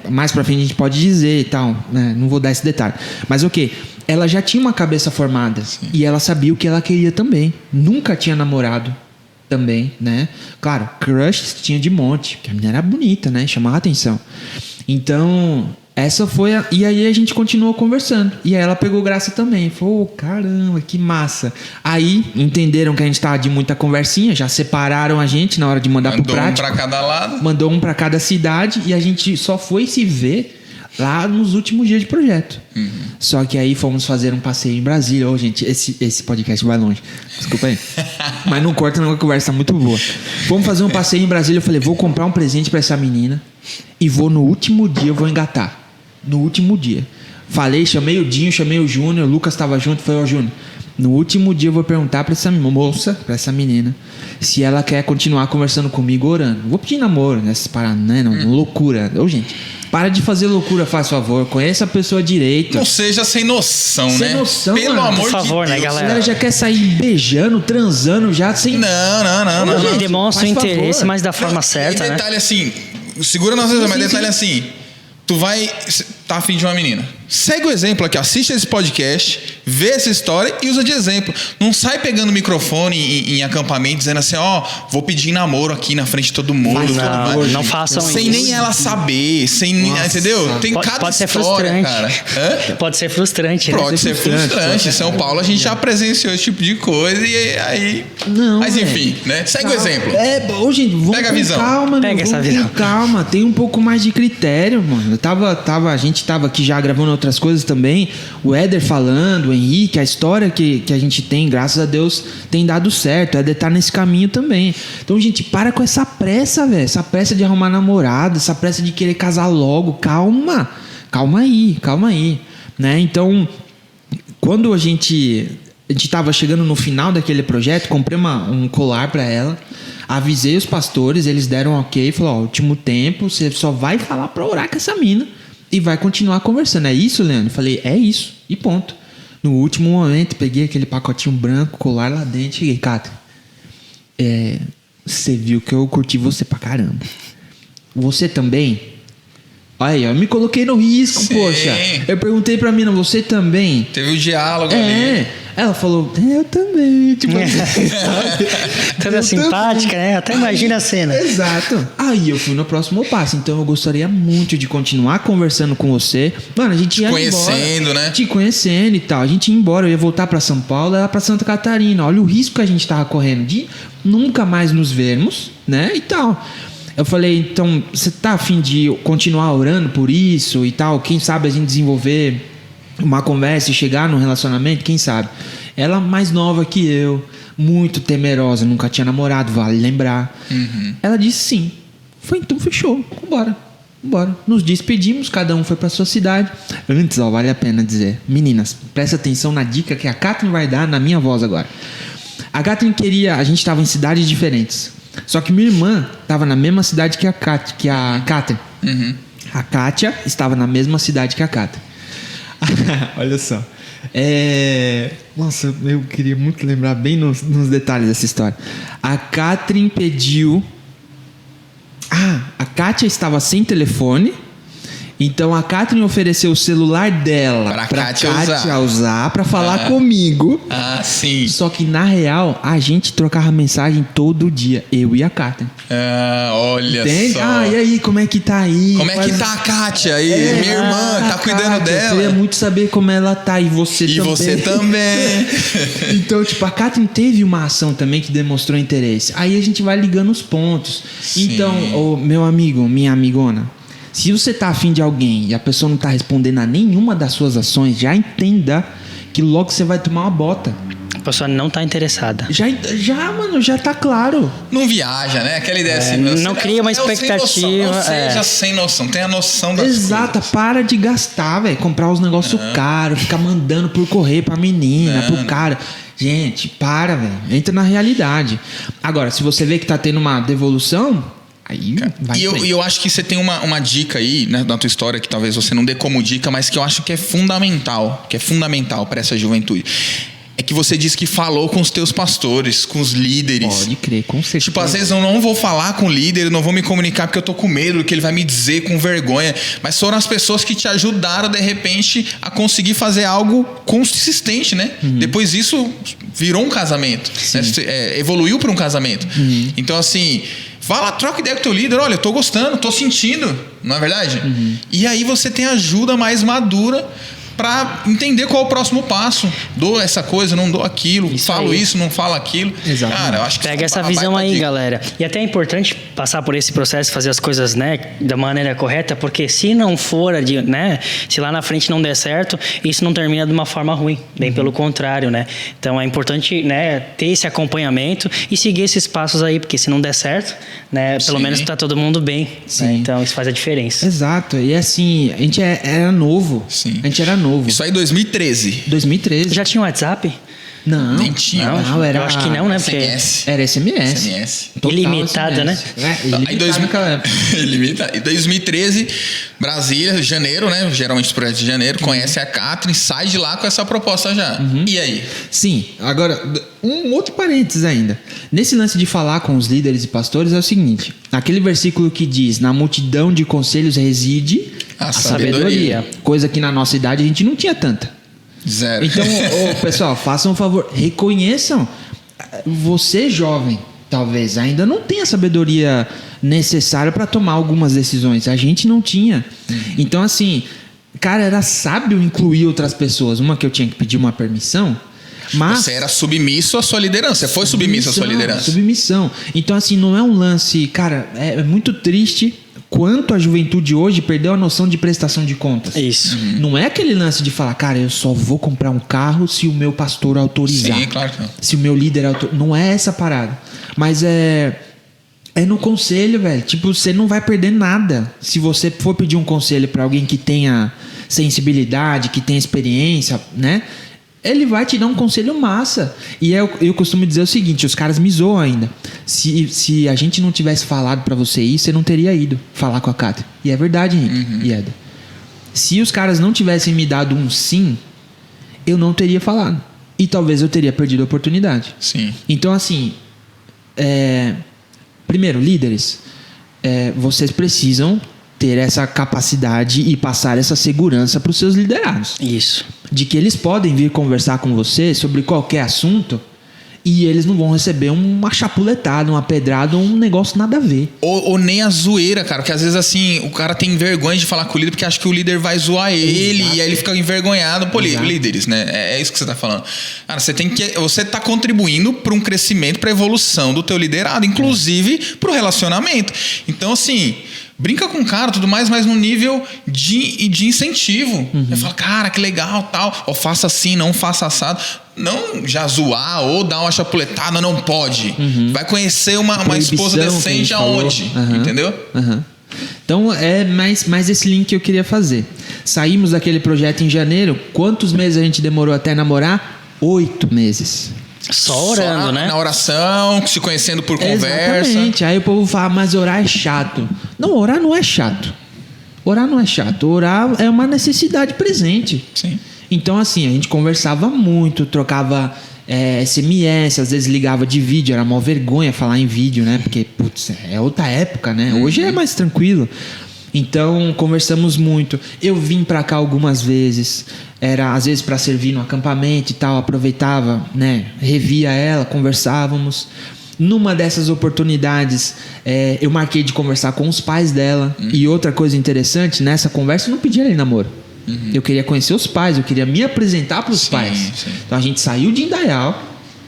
Mais pra frente a gente pode dizer e tal, né? Não vou dar esse detalhe. Mas o quê? Ela já tinha uma cabeça formada. Sim. E ela sabia o que ela queria também. Nunca tinha namorado também, né? Claro, crush tinha de monte, porque a menina era bonita, né? Chamava atenção. Então, essa foi e aí a gente continuou conversando. E aí ela pegou graça também. Falou, caramba, que massa. Aí entenderam que a gente tava de muita conversinha, já separaram a gente na hora de mandar pro prático. Mandou um pra cada lado. Mandou um pra cada cidade e a gente só foi se ver lá nos últimos dias de projeto. Só que aí fomos fazer um passeio em Brasília. Gente, esse podcast vai longe. Desculpa aí. Mas não corta não, a conversa tá muito boa. Fomos fazer um passeio em Brasília. Eu falei, vou comprar um presente pra essa menina e no último dia eu vou engatar. No último dia. Falei, chamei o Dinho, chamei o Júnior, o Lucas tava junto. Falei, Júnior, no último dia eu vou perguntar pra essa moça, pra essa menina, se ela quer continuar conversando comigo orando. Vou pedir namoro nessas paradas, né? Loucura. Gente, para de fazer loucura, faz favor. Conheça a pessoa direito. Não seja sem noção, né? Sem noção, pelo mano. amor Por favor, de Deus. né, galera? A galera já quer sair beijando, transando já sem... Não. Gente, demonstra o interesse, mas da forma certa, e né? detalhe assim, segura nas vezes, mas detalhe assim, tu vai... Tá afim de uma menina. Segue o exemplo aqui, assiste esse podcast, vê essa história e usa de exemplo. Não sai pegando o microfone em acampamento dizendo assim, vou pedir namoro aqui na frente de todo mundo. Não façam isso. Sem nem ela saber, entendeu? Tem cada pode ser história, frustrante. cara. Pode ser frustrante. Pode ser frustrante. Em São Paulo a gente já presenciou esse tipo de coisa e aí... Não, mas enfim, né? Segue o exemplo. Gente, vamos Pega a com visão. calma, Pega essa visão. Com calma, tem um pouco mais de critério, mano. A gente tava aqui já gravando outras coisas também. O Éder falando, o Henrique, a história que a gente tem, graças a Deus, tem dado certo. O Éder tá nesse caminho também. Então, gente, para com essa pressa, velho. Essa pressa de arrumar namorada, essa pressa de querer casar logo. Calma aí, né? Então, quando a gente tava chegando no final daquele projeto, comprei um colar pra ela, avisei os pastores, eles deram ok, falou, último tempo, você só vai falar pra orar com essa mina e vai continuar conversando. É isso, Leandro? Eu falei, é isso, e ponto. No último momento, peguei aquele pacotinho branco, colar lá dentro e cheguei, Catherine, você viu que eu curti você pra caramba. Você também? Aí, eu me coloquei no risco, Sim. poxa. Eu perguntei pra mina, você também? Teve o diálogo ali. Ela falou, eu também. Tipo, Toda simpática, né? Até imagina a cena. Exato. Aí eu fui no próximo passo. Então eu gostaria muito de continuar conversando com você. Mano, a gente ia Conhecendo, embora, né? te conhecendo e tal. A gente ia embora, eu ia voltar pra São Paulo, ela pra Santa Catarina. Olha o risco que a gente tava correndo de nunca mais nos vermos, né? E tal. Eu falei, então, você tá a fim de continuar orando por isso e tal? Quem sabe a gente desenvolver uma conversa e chegar num relacionamento? Quem sabe? Ela mais nova que eu, muito temerosa, nunca tinha namorado, vale lembrar. Ela disse sim. Foi, então fechou, vambora. Nos despedimos, cada um foi pra sua cidade. Antes, ó, vale a pena dizer. Meninas, presta atenção na dica que a Catherine vai dar na minha voz agora. A Catherine queria... A gente tava em cidades diferentes. Só que minha irmã estava na mesma cidade que a Catherine. A Kátia estava na mesma cidade que a Catherine. Olha só. Nossa, eu queria muito lembrar bem nos detalhes dessa história. A Catherine pediu... a Kátia estava sem telefone. Então a Catherine ofereceu o celular dela pra Kátia usar pra falar comigo. Ah, sim. Só que na real, a gente trocava mensagem todo dia, eu e a Catherine. Olha Entende? só. E aí, como é que tá aí? Como é que tá a Kátia aí? Minha irmã, tá cuidando dela. Eu queria muito saber como ela tá, e você também. E você também. Então, tipo, a Catherine teve uma ação também que demonstrou interesse. Aí a gente vai ligando os pontos. Sim. Então, meu amigo, minha amigona, se você tá afim de alguém e a pessoa não tá respondendo a nenhuma das suas ações, já entenda que logo você vai tomar uma bota. A pessoa não tá interessada. Mano, já tá claro. Não viaja, né? Aquela ideia assim. Não cria uma expectativa. Não seja sem noção. Tenha noção das Exato, coisas. para de gastar, velho. Comprar os negócios caros, ficar mandando por correio pra menina, pro cara. Gente, para, velho. Entra na realidade. Agora, se você vê que tá tendo uma devolução... Aí vai E eu acho que você tem uma dica aí, né, na tua história, que talvez você não dê como dica, mas que eu acho que é fundamental para essa juventude. É que você disse que falou com os teus pastores, com os líderes. Pode crer, com certeza. Tipo, às vezes eu não vou falar com o líder, não vou me comunicar porque eu tô com medo do que ele vai me dizer, com vergonha. Mas foram as pessoas que te ajudaram, de repente, a conseguir fazer algo consistente, né? Depois isso virou um casamento. Né? Evoluiu para um casamento. Então, assim... Vai lá, troca ideia com o teu líder. Olha, eu tô gostando, tô sentindo. Não é verdade? E aí você tem ajuda mais madura pra entender qual é o próximo passo. Dou essa coisa, não dou aquilo. Falo isso, não falo aquilo. Exatamente. Cara, eu acho que pega essa visão aí, galera. E até é importante passar por esse processo, fazer as coisas, né, da maneira correta, porque se não for, né, se lá na frente não der certo, isso não termina de uma forma ruim, bem pelo contrário, né? Então é importante, né, ter esse acompanhamento e seguir esses passos aí, porque se não der certo, né, pelo menos tá todo mundo bem, né? Então isso faz a diferença. Exato. E assim, a gente era novo. Sim. A gente era novo. Isso aí 2013. 2013. Já tinha WhatsApp? Não. Nem tinha. Não, era... Eu acho que não, né? Porque SMS. Era SMS. SMS. Total ilimitada, SMS. né? Ilimitado naquela época. Em 2013, Brasília, janeiro, né? Geralmente os projetos de janeiro, conhece a Catherine, sai de lá com essa proposta já. E aí? Sim. Agora, um outro parênteses ainda. Nesse lance de falar com os líderes e pastores é o seguinte. Aquele versículo que diz, na multidão de conselhos reside A sabedoria. Coisa que na nossa idade a gente não tinha tanta. Zero. Então, pessoal, façam um favor, reconheçam. Você, jovem, talvez ainda não tenha a sabedoria necessária para tomar algumas decisões. A gente não tinha. Então, assim, cara, era sábio incluir outras pessoas. Uma que eu tinha que pedir uma permissão. Mas você era submisso à sua liderança. Você foi submisso à sua liderança. Submissão. Então, assim, não é um lance... Cara, é muito triste quanto a juventude hoje perdeu a noção de prestação de contas. Isso. Não é aquele lance de falar, cara, eu só vou comprar um carro se o meu pastor autorizar. Sim, claro que não. Se o meu líder autorizar. Não é essa parada. Mas é no conselho, velho. Tipo, você não vai perder nada. Se você for pedir um conselho pra alguém que tenha sensibilidade, que tenha experiência, né? Ele vai te dar um conselho massa. E eu costumo dizer o seguinte, os caras me zoam ainda. Se a gente não tivesse falado pra você ir, você não teria ido falar com a Cátia. E é verdade, Henrique e Eda. Se os caras não tivessem me dado um sim, eu não teria falado. E talvez eu teria perdido a oportunidade. Sim. Então, assim, primeiro, líderes, vocês precisam ter essa capacidade e passar essa segurança para os seus liderados. Isso. De que eles podem vir conversar com você sobre qualquer assunto e eles não vão receber uma chapuletada, uma pedrada, um negócio nada a ver. Ou nem a zoeira, cara. Porque às vezes, assim, o cara tem vergonha de falar com o líder porque acha que o líder vai zoar ele. Exato. E aí ele fica envergonhado. Pô, Exato. líderes, né? É isso que você tá falando. Cara, você tá contribuindo para um crescimento, para evolução do teu liderado. Inclusive, pro relacionamento. Então, assim... Brinca com o cara, tudo mais, mas no nível de incentivo. Ele fala, cara, que legal, tal. Ou faça assim, não faça assado. Não já zoar ou dar uma chapuletada, não pode. Vai conhecer uma esposa decente aonde? Entendeu? Então, é mais esse link que eu queria fazer. Saímos daquele projeto em janeiro. Quantos meses a gente demorou até namorar? 8 meses. Só orando, né? Na oração, se conhecendo por conversa. Exatamente. Aí o povo fala, mas orar é chato. Não, orar não é chato. Orar não é chato. Orar é uma necessidade presente. Sim. Então, assim, a gente conversava muito, trocava SMS, às vezes ligava de vídeo. Era mó vergonha falar em vídeo, né? Porque, putz, é outra época, né? Hoje é mais tranquilo. Então, conversamos muito. Eu vim pra cá algumas vezes. Era, às vezes, pra servir no acampamento e tal. Aproveitava, né? Revia ela, conversávamos. Numa dessas oportunidades, eu marquei de conversar com os pais dela. E outra coisa interessante, nessa conversa, eu não pedi ela em namoro. Eu queria conhecer os pais, eu queria me apresentar pros pais. Sim. Então, a gente saiu de Indaial.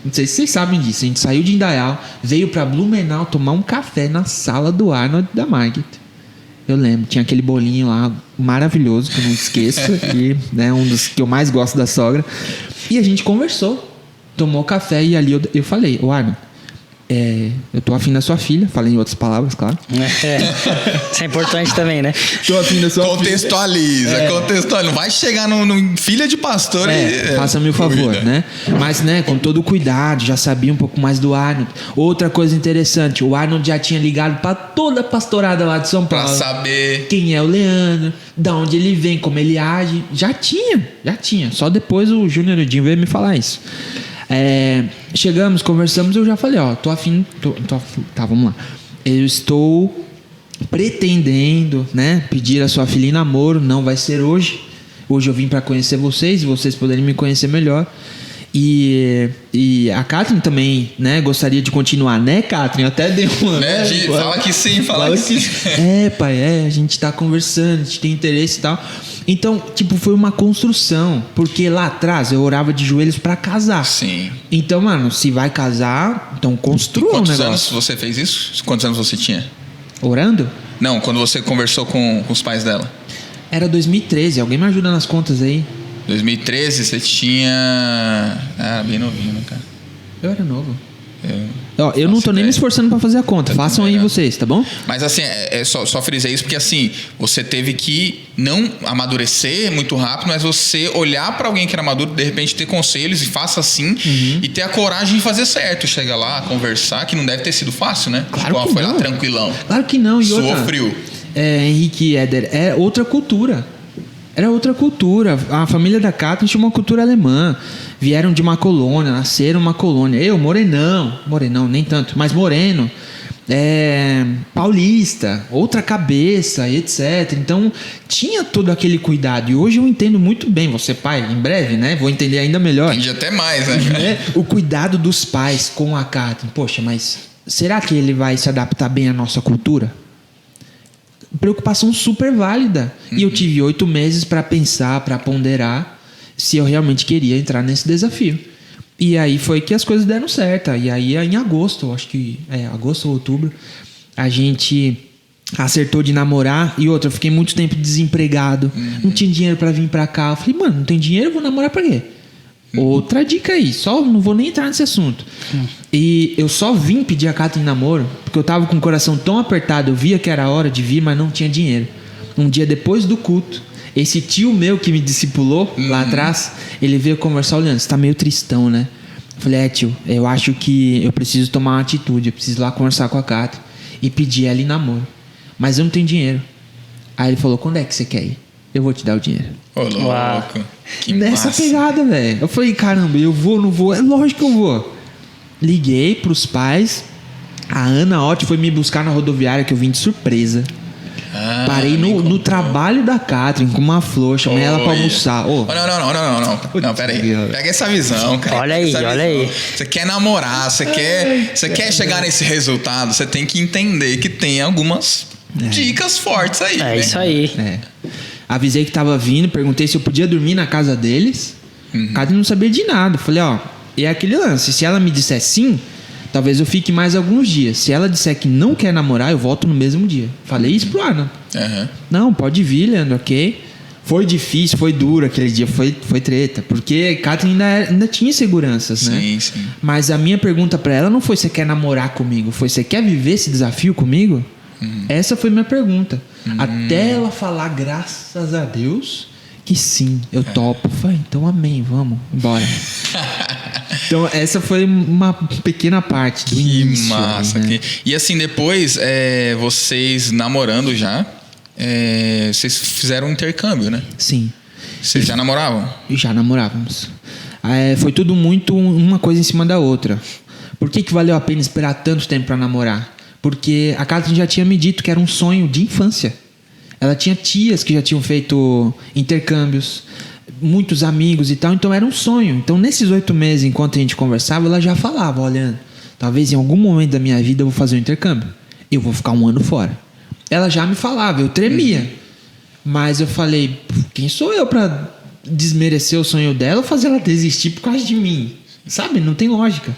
Não sei se vocês sabem disso. A gente saiu de Indaial, veio pra Blumenau tomar um café na sala do Arnold da Margit. Eu lembro, tinha aquele bolinho lá maravilhoso, que eu não esqueço, e, né, um dos que eu mais gosto da sogra. E a gente conversou, tomou café e ali eu falei, Arno, eu tô afim da sua filha, falei em outras palavras, claro. Isso é importante também, né? Tô afim da sua Contextualiza. Não vai chegar no filha de pastor faça-me o favor, né? Mas, né, com todo o cuidado, já sabia um pouco mais do Arnold. Outra coisa interessante, o Arnold já tinha ligado pra toda a pastorada lá de São Paulo. Pra saber Quem é o Leandro, da onde ele vem, como ele age. Já tinha. Só depois o Júnior e o Dinho veio me falar isso. Chegamos, conversamos, eu já falei, tô afim, tá, vamos lá. Eu estou pretendendo, né, pedir a sua filha em namoro, não vai ser hoje. Hoje eu vim para conhecer vocês e vocês poderem me conhecer melhor. E a Catherine também, né, gostaria de continuar, né, Catherine? Eu até dei uma... Né, fala que sim, fala que sim. Pai, a gente tá conversando, a gente tem interesse e tal. Então, tipo, foi uma construção. Porque lá atrás eu orava de joelhos pra casar. Sim. Então, mano, se vai casar, então construa um negócio. Quantos anos você fez isso? Quantos anos você tinha? Orando? Não, quando você conversou com os pais dela. Era 2013. Alguém me ajuda nas contas aí? 2013 você tinha... bem novinho, né, cara? Eu era novo. Eu não tô nem me esforçando pra fazer a conta. Façam aí vocês, tá bom? Mas assim, só frisei isso porque assim, você teve que não amadurecer muito rápido, mas você olhar pra alguém que era maduro, de repente ter conselhos e faça assim, e ter a coragem de fazer certo. Chega lá, conversar, que não deve ter sido fácil, né? Claro que foi não. Lá tranquilão. Claro que não. E Suou frio. Henrique e Éder, é outra cultura. Era outra cultura. A família da Catherine tinha uma cultura alemã. Vieram de uma colônia, nasceram uma colônia. Eu, morenão, nem tanto, mas moreno. Paulista, outra cabeça, etc. Então, tinha todo aquele cuidado. E hoje eu entendo muito bem. Você, pai, em breve, né? Vou entender ainda melhor. Entende até mais, né? O cuidado dos pais com a Catherine. Poxa, mas será que ele vai se adaptar bem à nossa cultura? Preocupação super válida. E eu tive 8 meses para pensar, para ponderar se eu realmente queria entrar nesse desafio. E aí foi que as coisas deram certo. E aí em agosto, acho que agosto ou outubro, a gente acertou de namorar. E outra, eu fiquei muito tempo desempregado. Não tinha dinheiro para vir para cá. Eu falei, mano, não tem dinheiro, eu vou namorar pra quê? Outra dica aí, só não vou nem entrar nesse assunto. E eu só vim pedir a Catherine em namoro porque eu tava com o coração tão apertado. Eu via que era a hora de vir, mas não tinha dinheiro. Um dia depois do culto, esse tio meu que me discipulou lá atrás, ele veio conversar, olhando, você tá meio tristão, né? Eu falei, tio, eu acho que eu preciso tomar uma atitude. Eu preciso ir lá conversar com a Catherine e pedir ela em namoro, mas eu não tenho dinheiro. Aí ele falou, quando é que você quer ir? eu vou te dar o dinheiro. Ô, louco. Uau. Que Nessa massa. pegada, velho. Eu falei, caramba, eu vou, não vou? É lógico que eu vou. Liguei pros pais. A Ana Otti foi me buscar na rodoviária, que eu vim de surpresa. Ah, Parei no trabalho da Catherine com uma flor, chamei ela pra almoçar. Ô, Não. Não, pera aí. Pega essa visão, cara. Olha aí, Essa olha visão. aí. Você quer namorar, você quer chegar nesse resultado, você tem que entender que tem algumas dicas fortes aí. É né? isso aí. Avisei que tava vindo, perguntei se eu podia dormir na casa deles. A Catherine não sabia de nada. Falei, ó, e é aquele lance. Se ela me disser sim, talvez eu fique mais alguns dias. Se ela disser que não quer namorar, eu volto no mesmo dia. Falei isso pro Arna. Aham. Não, pode vir, Leandro, ok? Foi difícil, foi duro aquele dia, foi treta. Porque Catherine ainda tinha inseguranças, né? Sim. Mas a minha pergunta pra ela não foi se você quer namorar comigo, foi você quer viver esse desafio comigo? Essa foi minha pergunta. Até ela falar, graças a Deus, que sim, eu topo. Falei, então amém, vamos embora. Então essa foi uma pequena parte do Que início. massa. Né? E assim, depois, vocês namorando já, vocês fizeram um intercâmbio, né? Sim. Vocês já namoravam? Já namorávamos. Foi tudo muito uma coisa em cima da outra. Por que valeu a pena esperar tanto tempo pra namorar? Porque a Catherine já tinha me dito que era um sonho de infância. Ela tinha tias que já tinham feito intercâmbios, muitos amigos e tal, então era um sonho. Então nesses 8 meses, enquanto a gente conversava, ela já falava, olha, talvez em algum momento da minha vida eu vou fazer um intercâmbio. Eu vou ficar 1 ano fora. Ela já me falava, eu tremia. Mas eu falei, quem sou eu pra desmerecer o sonho dela ou fazer ela desistir por causa de mim? Sabe? Não tem lógica.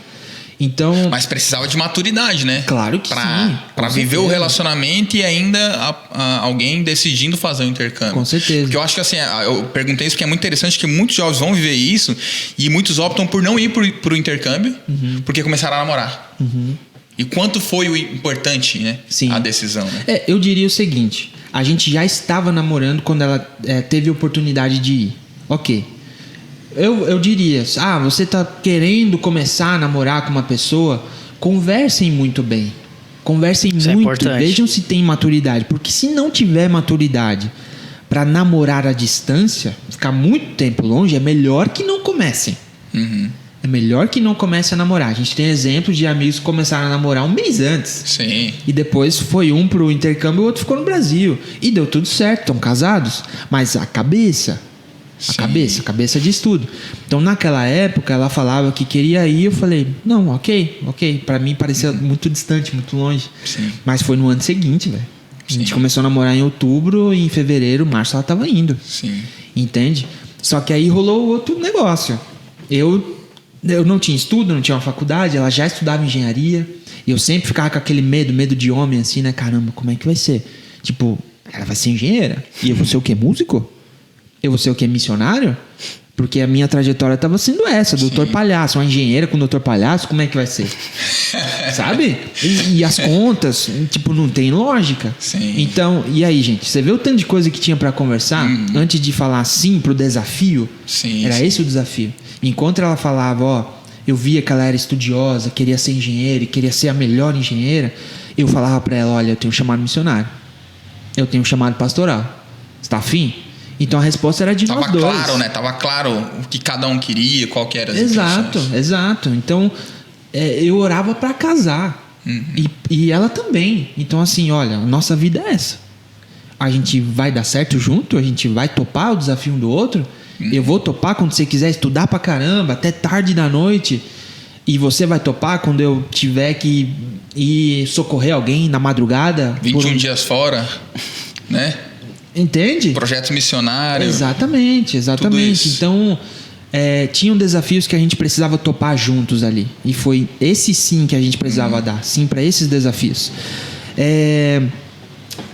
Então... Mas precisava de maturidade, né? Claro que sim. Pra Com viver certeza. o relacionamento e ainda alguém decidindo fazer o intercâmbio. Com certeza. Porque eu acho que assim, eu perguntei isso porque é muito interessante que muitos jovens vão viver isso e muitos optam por não ir pro intercâmbio porque começaram a namorar. E quanto foi o importante, né? Sim. A decisão, né? Eu diria o seguinte, a gente já estava namorando quando ela teve a oportunidade de ir. Ok. Eu diria, você tá querendo começar a namorar com uma pessoa, conversem muito bem. Conversem Isso é muito, importante. vejam se tem maturidade. Porque se não tiver maturidade para namorar à distância, ficar muito tempo longe, é melhor que não comecem. É melhor que não comece a namorar. A gente tem exemplos de amigos que começaram a namorar 1 mês antes. Sim. E depois foi um pro intercâmbio e o outro ficou no Brasil. E deu tudo certo, estão casados. Mas a cabeça diz tudo. Então naquela época ela falava que queria ir, eu falei, não, ok. Pra mim parecia muito distante, muito longe. Sim. Mas foi no ano seguinte, velho. A gente Sim. começou a namorar em outubro e em fevereiro, março ela tava indo. Sim. Entende? Só que aí rolou outro negócio. Eu não tinha estudo, não tinha uma faculdade, ela já estudava engenharia. E eu sempre ficava com aquele medo de homem, assim, né? Caramba, como é que vai ser? Tipo, ela vai ser engenheira. E eu vou ser o quê? Músico? Eu vou ser o quê? Missionário? Porque a minha trajetória estava sendo essa, doutor Palhaço. Uma engenheira com doutor Palhaço, como é que vai ser? Sabe? E as contas, tipo, não tem lógica. Sim. Então, e aí, gente? Você vê o tanto de coisa que tinha para conversar antes de falar sim pro desafio? Sim, Era sim. esse o desafio. Enquanto ela falava, eu via que ela era estudiosa, queria ser engenheira e queria ser a melhor engenheira, eu falava para ela, olha, eu tenho um chamado missionário. Eu tenho um chamado pastoral. Você tá afim? Então a resposta era de Tava nós dois. claro, né? Tava claro o que cada um queria, qual que era as intenções. Exato. Então, eu orava para casar. E ela também. Então, assim, olha, a nossa vida é essa. A gente vai dar certo junto, a gente vai topar o desafio um do outro. Eu vou topar quando você quiser estudar pra caramba, até tarde da noite. E você vai topar quando eu tiver que ir socorrer alguém na madrugada. 21 dias fora, né? Entende? Projetos missionários. Exatamente. Tudo isso. Então, tinham desafios que a gente precisava topar juntos ali. E foi esse sim que a gente precisava dar. Sim para esses desafios.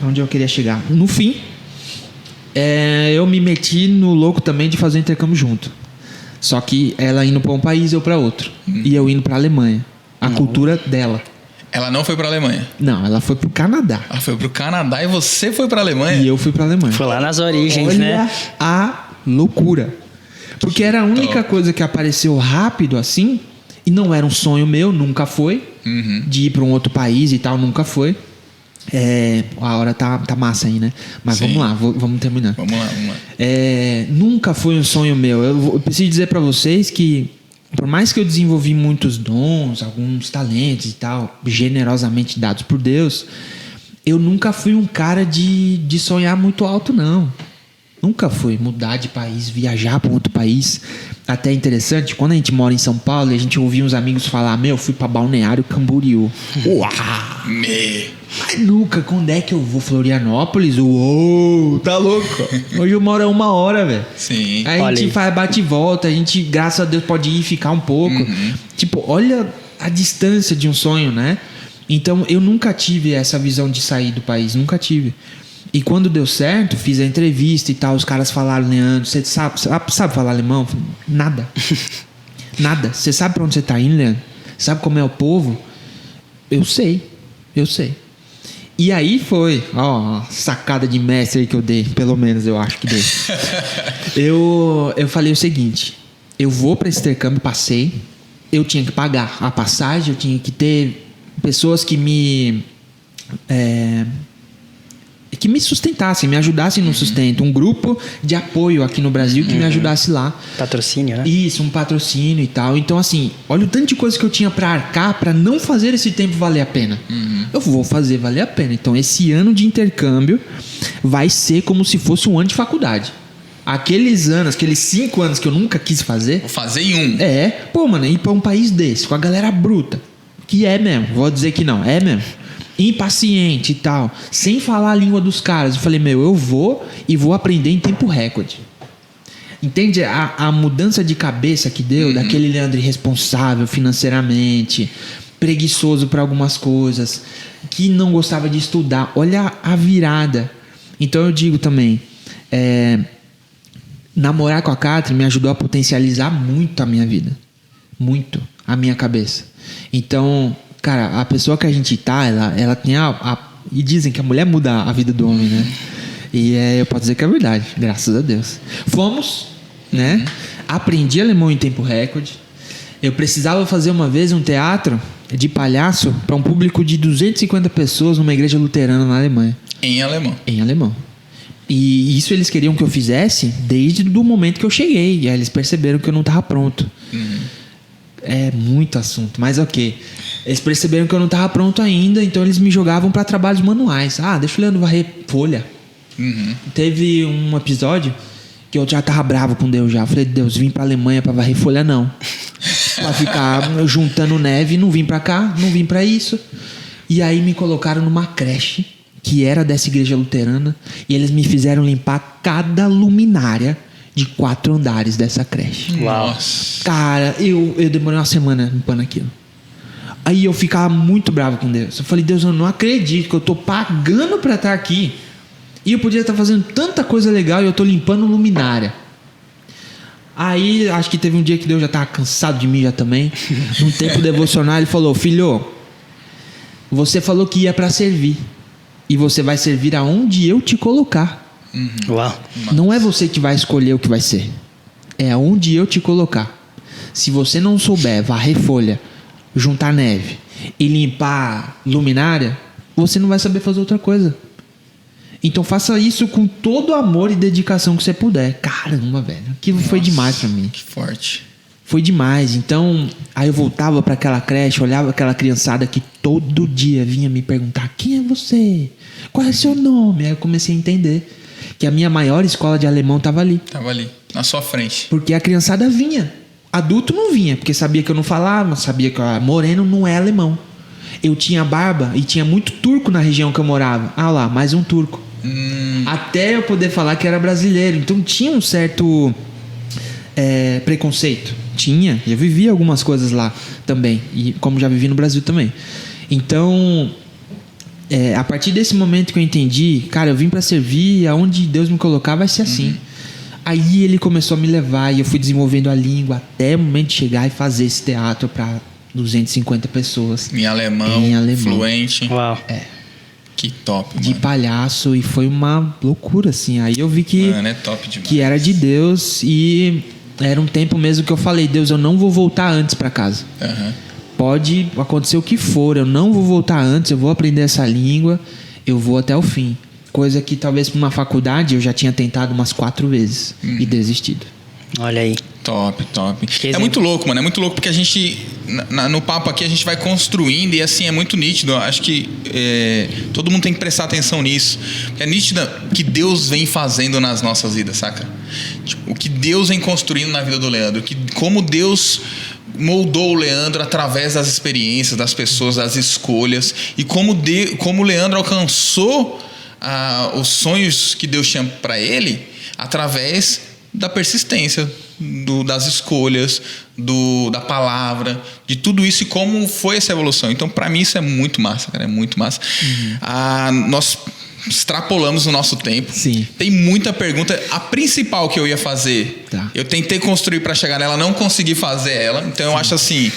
Onde eu queria chegar? No fim, eu me meti no louco também de fazer um intercâmbio junto. Só que ela indo para um país, eu para outro. E eu indo para a Alemanha. A cultura dela. Ela não foi pra Alemanha. Não, ela foi pro Canadá. Ela foi pro Canadá e você foi pra Alemanha? E eu fui pra Alemanha. Foi lá nas origens, Olha né? a loucura. Porque era a única coisa que apareceu rápido assim. E não era um sonho meu, nunca foi. De ir pra um outro país e tal, nunca foi. A hora tá massa aí, né? Mas Sim. vamos lá, vamos terminar. Vamos lá. Nunca foi um sonho meu. Eu preciso dizer pra vocês que, por mais que eu desenvolvi muitos dons, alguns talentos e tal, generosamente dados por Deus, eu nunca fui um cara de sonhar muito alto, não. Nunca fui mudar de país, viajar para outro país. Até interessante, quando a gente mora em São Paulo, a gente ouvia uns amigos falar: eu fui para Balneário Camboriú. Uau! Mas nunca, quando é que eu vou? Florianópolis? Uou, tá louco? Hoje eu moro 1 hora, velho. Sim. Aí a gente faz bate e volta, a gente, graças a Deus, pode ir ficar um pouco. Tipo, olha a distância de um sonho, né? Então, eu nunca tive essa visão de sair do país, nunca tive. E quando deu certo, fiz a entrevista e tal, os caras falaram: Leandro, você sabe falar alemão? Eu falei, nada. Nada. Você sabe pra onde você tá indo, Leandro? Sabe como é o povo? Eu sei. E aí foi, sacada de mestre aí que eu dei, pelo menos eu acho que dei. Eu falei o seguinte: eu vou pra esse intercâmbio, passei, eu tinha que pagar a passagem, eu tinha que ter pessoas que me sustentassem, me ajudassem no sustento. Um grupo de apoio aqui no Brasil que me ajudasse lá. Patrocínio, né? Isso, um patrocínio e tal. Então, assim, olha o tanto de coisa que eu tinha pra arcar pra não fazer esse tempo valer a pena. Eu vou fazer valer a pena. Então, esse ano de intercâmbio vai ser como se fosse um ano de faculdade. Aqueles 5 anos que eu nunca quis fazer. Vou fazer em 1. Mano, ir pra um país desse, com a galera bruta. Que é mesmo, vou dizer que não, é mesmo. Impaciente e tal, sem falar a língua dos caras. Eu falei, eu vou aprender em tempo recorde. Entende a mudança de cabeça que deu daquele Leandro irresponsável financeiramente, preguiçoso para algumas coisas, que não gostava de estudar. Olha a virada. Então eu digo também, namorar com a Catherine me ajudou a potencializar muito a minha vida, muito a minha cabeça. Então, cara, a pessoa que a gente tá, ela tem e dizem que a mulher muda a vida do homem, né? E eu posso dizer que é verdade, graças a Deus. Fomos, né? Aprendi alemão em tempo recorde. Eu precisava fazer uma vez um teatro de palhaço para um público de 250 pessoas numa igreja luterana na Alemanha. Em alemão. Em alemão. E isso eles queriam que eu fizesse desde o momento que eu cheguei. E aí eles perceberam que eu não estava pronto. É muito assunto, mas ok. Eles perceberam que eu não estava pronto ainda, então eles me jogavam para trabalhos manuais. Deixa o Leandro varrer folha. Teve um episódio que eu já tava bravo com Deus já. Eu falei, Deus, vim pra Alemanha pra varrer folha, não. Pra ficar juntando neve, não vim pra cá, não vim pra isso. E aí me colocaram numa creche, que era dessa igreja luterana, e eles me fizeram limpar cada luminária de 4 andares dessa creche. Nossa. Cara, eu demorei uma semana limpando aquilo. Aí eu ficava muito bravo com Deus. Eu falei, Deus, eu não acredito que eu tô pagando pra estar aqui. E eu podia estar fazendo tanta coisa legal e eu tô limpando luminária. Aí, acho que teve um dia que Deus já tava cansado de mim já também. Num tempo devocional, ele falou, filho, você falou que ia pra servir. E você vai servir aonde eu te colocar. Uau. Não é você que vai escolher o que vai ser. É aonde eu te colocar. Se você não souber varrer folha, juntar neve e limpar luminária, você não vai saber fazer outra coisa. Então faça isso com todo o amor e dedicação que você puder. Caramba, velho. Aquilo foi demais pra mim. Que forte. Foi demais. Então, aí eu voltava pra aquela creche, olhava aquela criançada que todo dia vinha me perguntar: quem é você? Qual é seu nome? Aí eu comecei a entender que a minha maior escola de alemão tava ali. Tava ali, na sua frente. Porque a criançada vinha. Adulto não vinha, porque sabia que eu não falava, sabia que moreno não é alemão. Eu tinha barba e tinha muito turco na região que eu morava. Ah lá, mais um turco. Até eu poder falar que era brasileiro. Então tinha um certo preconceito. Tinha. Eu vivi algumas coisas lá também. E como já vivi no Brasil também. Então, a partir desse momento que eu entendi, cara, eu vim pra servir, aonde Deus me colocar vai ser assim. Aí ele começou a me levar e eu fui desenvolvendo a língua até o momento de chegar e fazer esse teatro pra 250 pessoas. Em alemão, fluente. Uau. Que top, de palhaço, e foi uma loucura, assim. Aí eu vi que, mano, é top demais. Que era de Deus, e era um tempo mesmo que eu falei: Deus, eu não vou voltar antes pra casa. Pode acontecer o que for, eu não vou voltar antes, eu vou aprender essa língua, eu vou até o fim. Coisa que talvez para uma faculdade eu já tinha tentado umas 4 vezes e desistido. Olha aí. Top. É muito louco, mano. É muito louco porque a gente, no papo aqui, a gente vai construindo e assim, é muito nítido. Acho que todo mundo tem que prestar atenção nisso. É nítido que Deus vem fazendo nas nossas vidas, saca? Tipo, o que Deus vem construindo na vida do Leandro. Como Deus moldou o Leandro através das experiências, das pessoas, das escolhas. E como o Leandro alcançou os sonhos que Deus tinha para ele através da persistência, das escolhas, da palavra, de tudo isso e como foi essa evolução. Então, para mim, isso é muito massa, cara. É muito massa. Nós extrapolamos o nosso tempo. Sim. Tem muita pergunta. A principal que eu ia fazer, eu tentei construir para chegar nela, não consegui fazer ela. Então, eu acho assim...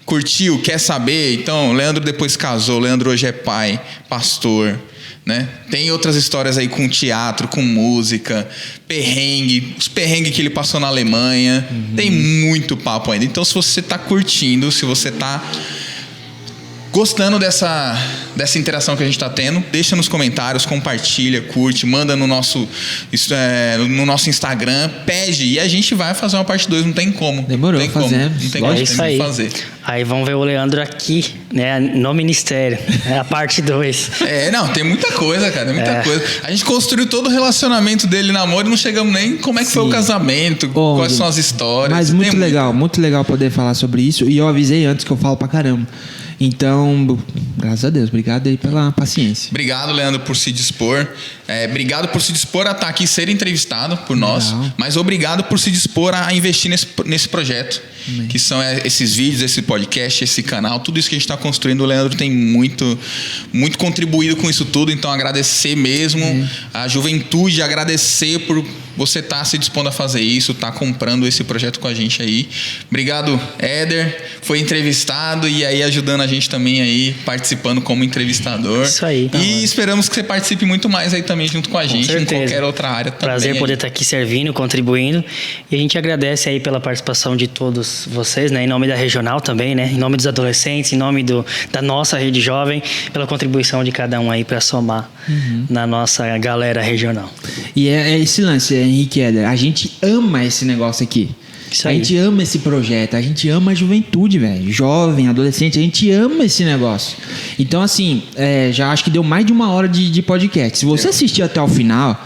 Curtiu? Quer saber? Então, Leandro depois casou. Leandro hoje é pai, pastor... Né? Tem outras histórias aí com teatro, com música, os perrengues que ele passou na Alemanha. Tem muito papo ainda. Então, se você tá curtindo, se você tá gostando dessa interação que a gente tá tendo, deixa nos comentários, compartilha, curte, manda no nosso Instagram, pede e a gente vai fazer uma parte 2, não tem como. Demorou, fazemos. Não tem como, isso aí. Fazer. Aí vamos ver o Leandro aqui, né, no ministério, a parte 2. Não, tem muita coisa, cara, tem muita coisa. A gente construiu todo o relacionamento dele, namoro, e não chegamos nem como é que foi o casamento, quais são as histórias. Mas muito legal poder falar sobre isso. E eu avisei antes que eu falo pra caramba. Então, graças a Deus, obrigado aí pela paciência. Obrigado, Leandro, por se dispor. Obrigado por se dispor a estar aqui e ser entrevistado por nós. Mas obrigado por se dispor a investir nesse projeto. Amém. Que são esses vídeos, esse podcast, esse canal, tudo isso que a gente está construindo. O Leandro tem muito contribuído com isso tudo. Então, agradecer mesmo a juventude, agradecer por você estar se dispondo a fazer isso, estar comprando esse projeto com a gente aí. Obrigado, Éder. Foi entrevistado e aí ajudando a gente também aí, participando como entrevistador. Isso aí. E esperamos que você participe muito mais aí também junto com a gente, em qualquer outra área também. Prazer poder estar aqui servindo, contribuindo. E a gente agradece aí pela participação de todos vocês, né? Em nome da Regional também, né? Em nome dos adolescentes, em nome da nossa rede jovem, pela contribuição de cada um aí para somar na nossa galera regional. E é esse lance, Henrique Éder, a gente ama esse negócio aqui. A gente ama esse projeto, a gente ama a juventude, velho. Jovem, adolescente, a gente ama esse negócio. Então, assim, já acho que deu mais de 1 hora de podcast. Se você assistir até o final,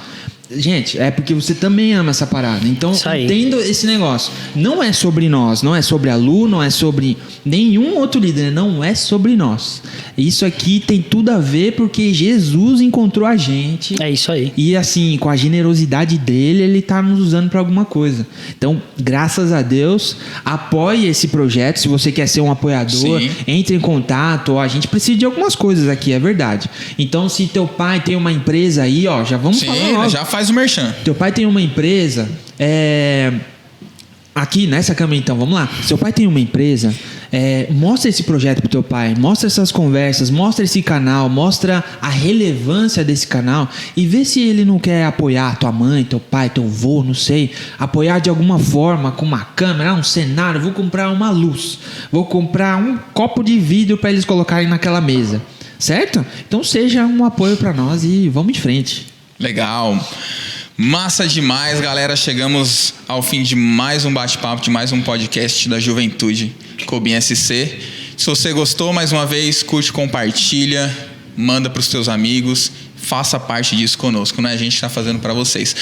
gente, é porque você também ama essa parada. Então, entenda esse negócio. Não é sobre nós, não é sobre a Lu, não é sobre nenhum outro líder, não é sobre nós. Isso aqui tem tudo a ver porque Jesus encontrou a gente. É isso aí. E assim, com a generosidade dele, ele tá nos usando para alguma coisa. Então, graças a Deus, apoie esse projeto. Se você quer ser um apoiador, entre em contato. A gente precisa de algumas coisas aqui, é verdade. Então, se teu pai tem uma empresa aí, ó, já vamos falar logo. Já faz o merchan. Teu pai tem uma empresa, aqui nessa câmera então, vamos lá. Seu pai tem uma empresa, mostra esse projeto pro teu pai, mostra essas conversas, mostra esse canal, mostra a relevância desse canal e vê se ele não quer apoiar tua mãe, teu pai, teu avô, não sei, apoiar de alguma forma com uma câmera, um cenário, vou comprar uma luz, vou comprar um copo de vidro para eles colocarem naquela mesa, certo? Então seja um apoio para nós e vamos em frente. Legal. Massa demais, galera. Chegamos ao fim de mais um bate-papo, de mais um podcast da Juventude Cobim SC. Se você gostou, mais uma vez, curte, compartilha, manda para os teus amigos, faça parte disso conosco, né? A gente está fazendo para vocês.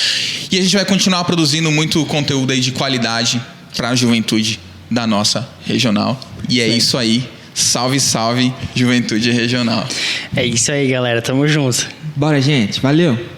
E a gente vai continuar produzindo muito conteúdo aí de qualidade para a juventude da nossa regional. E é isso aí. Salve, salve, Juventude Regional. É isso aí, galera. Tamo junto. Bora, gente. Valeu.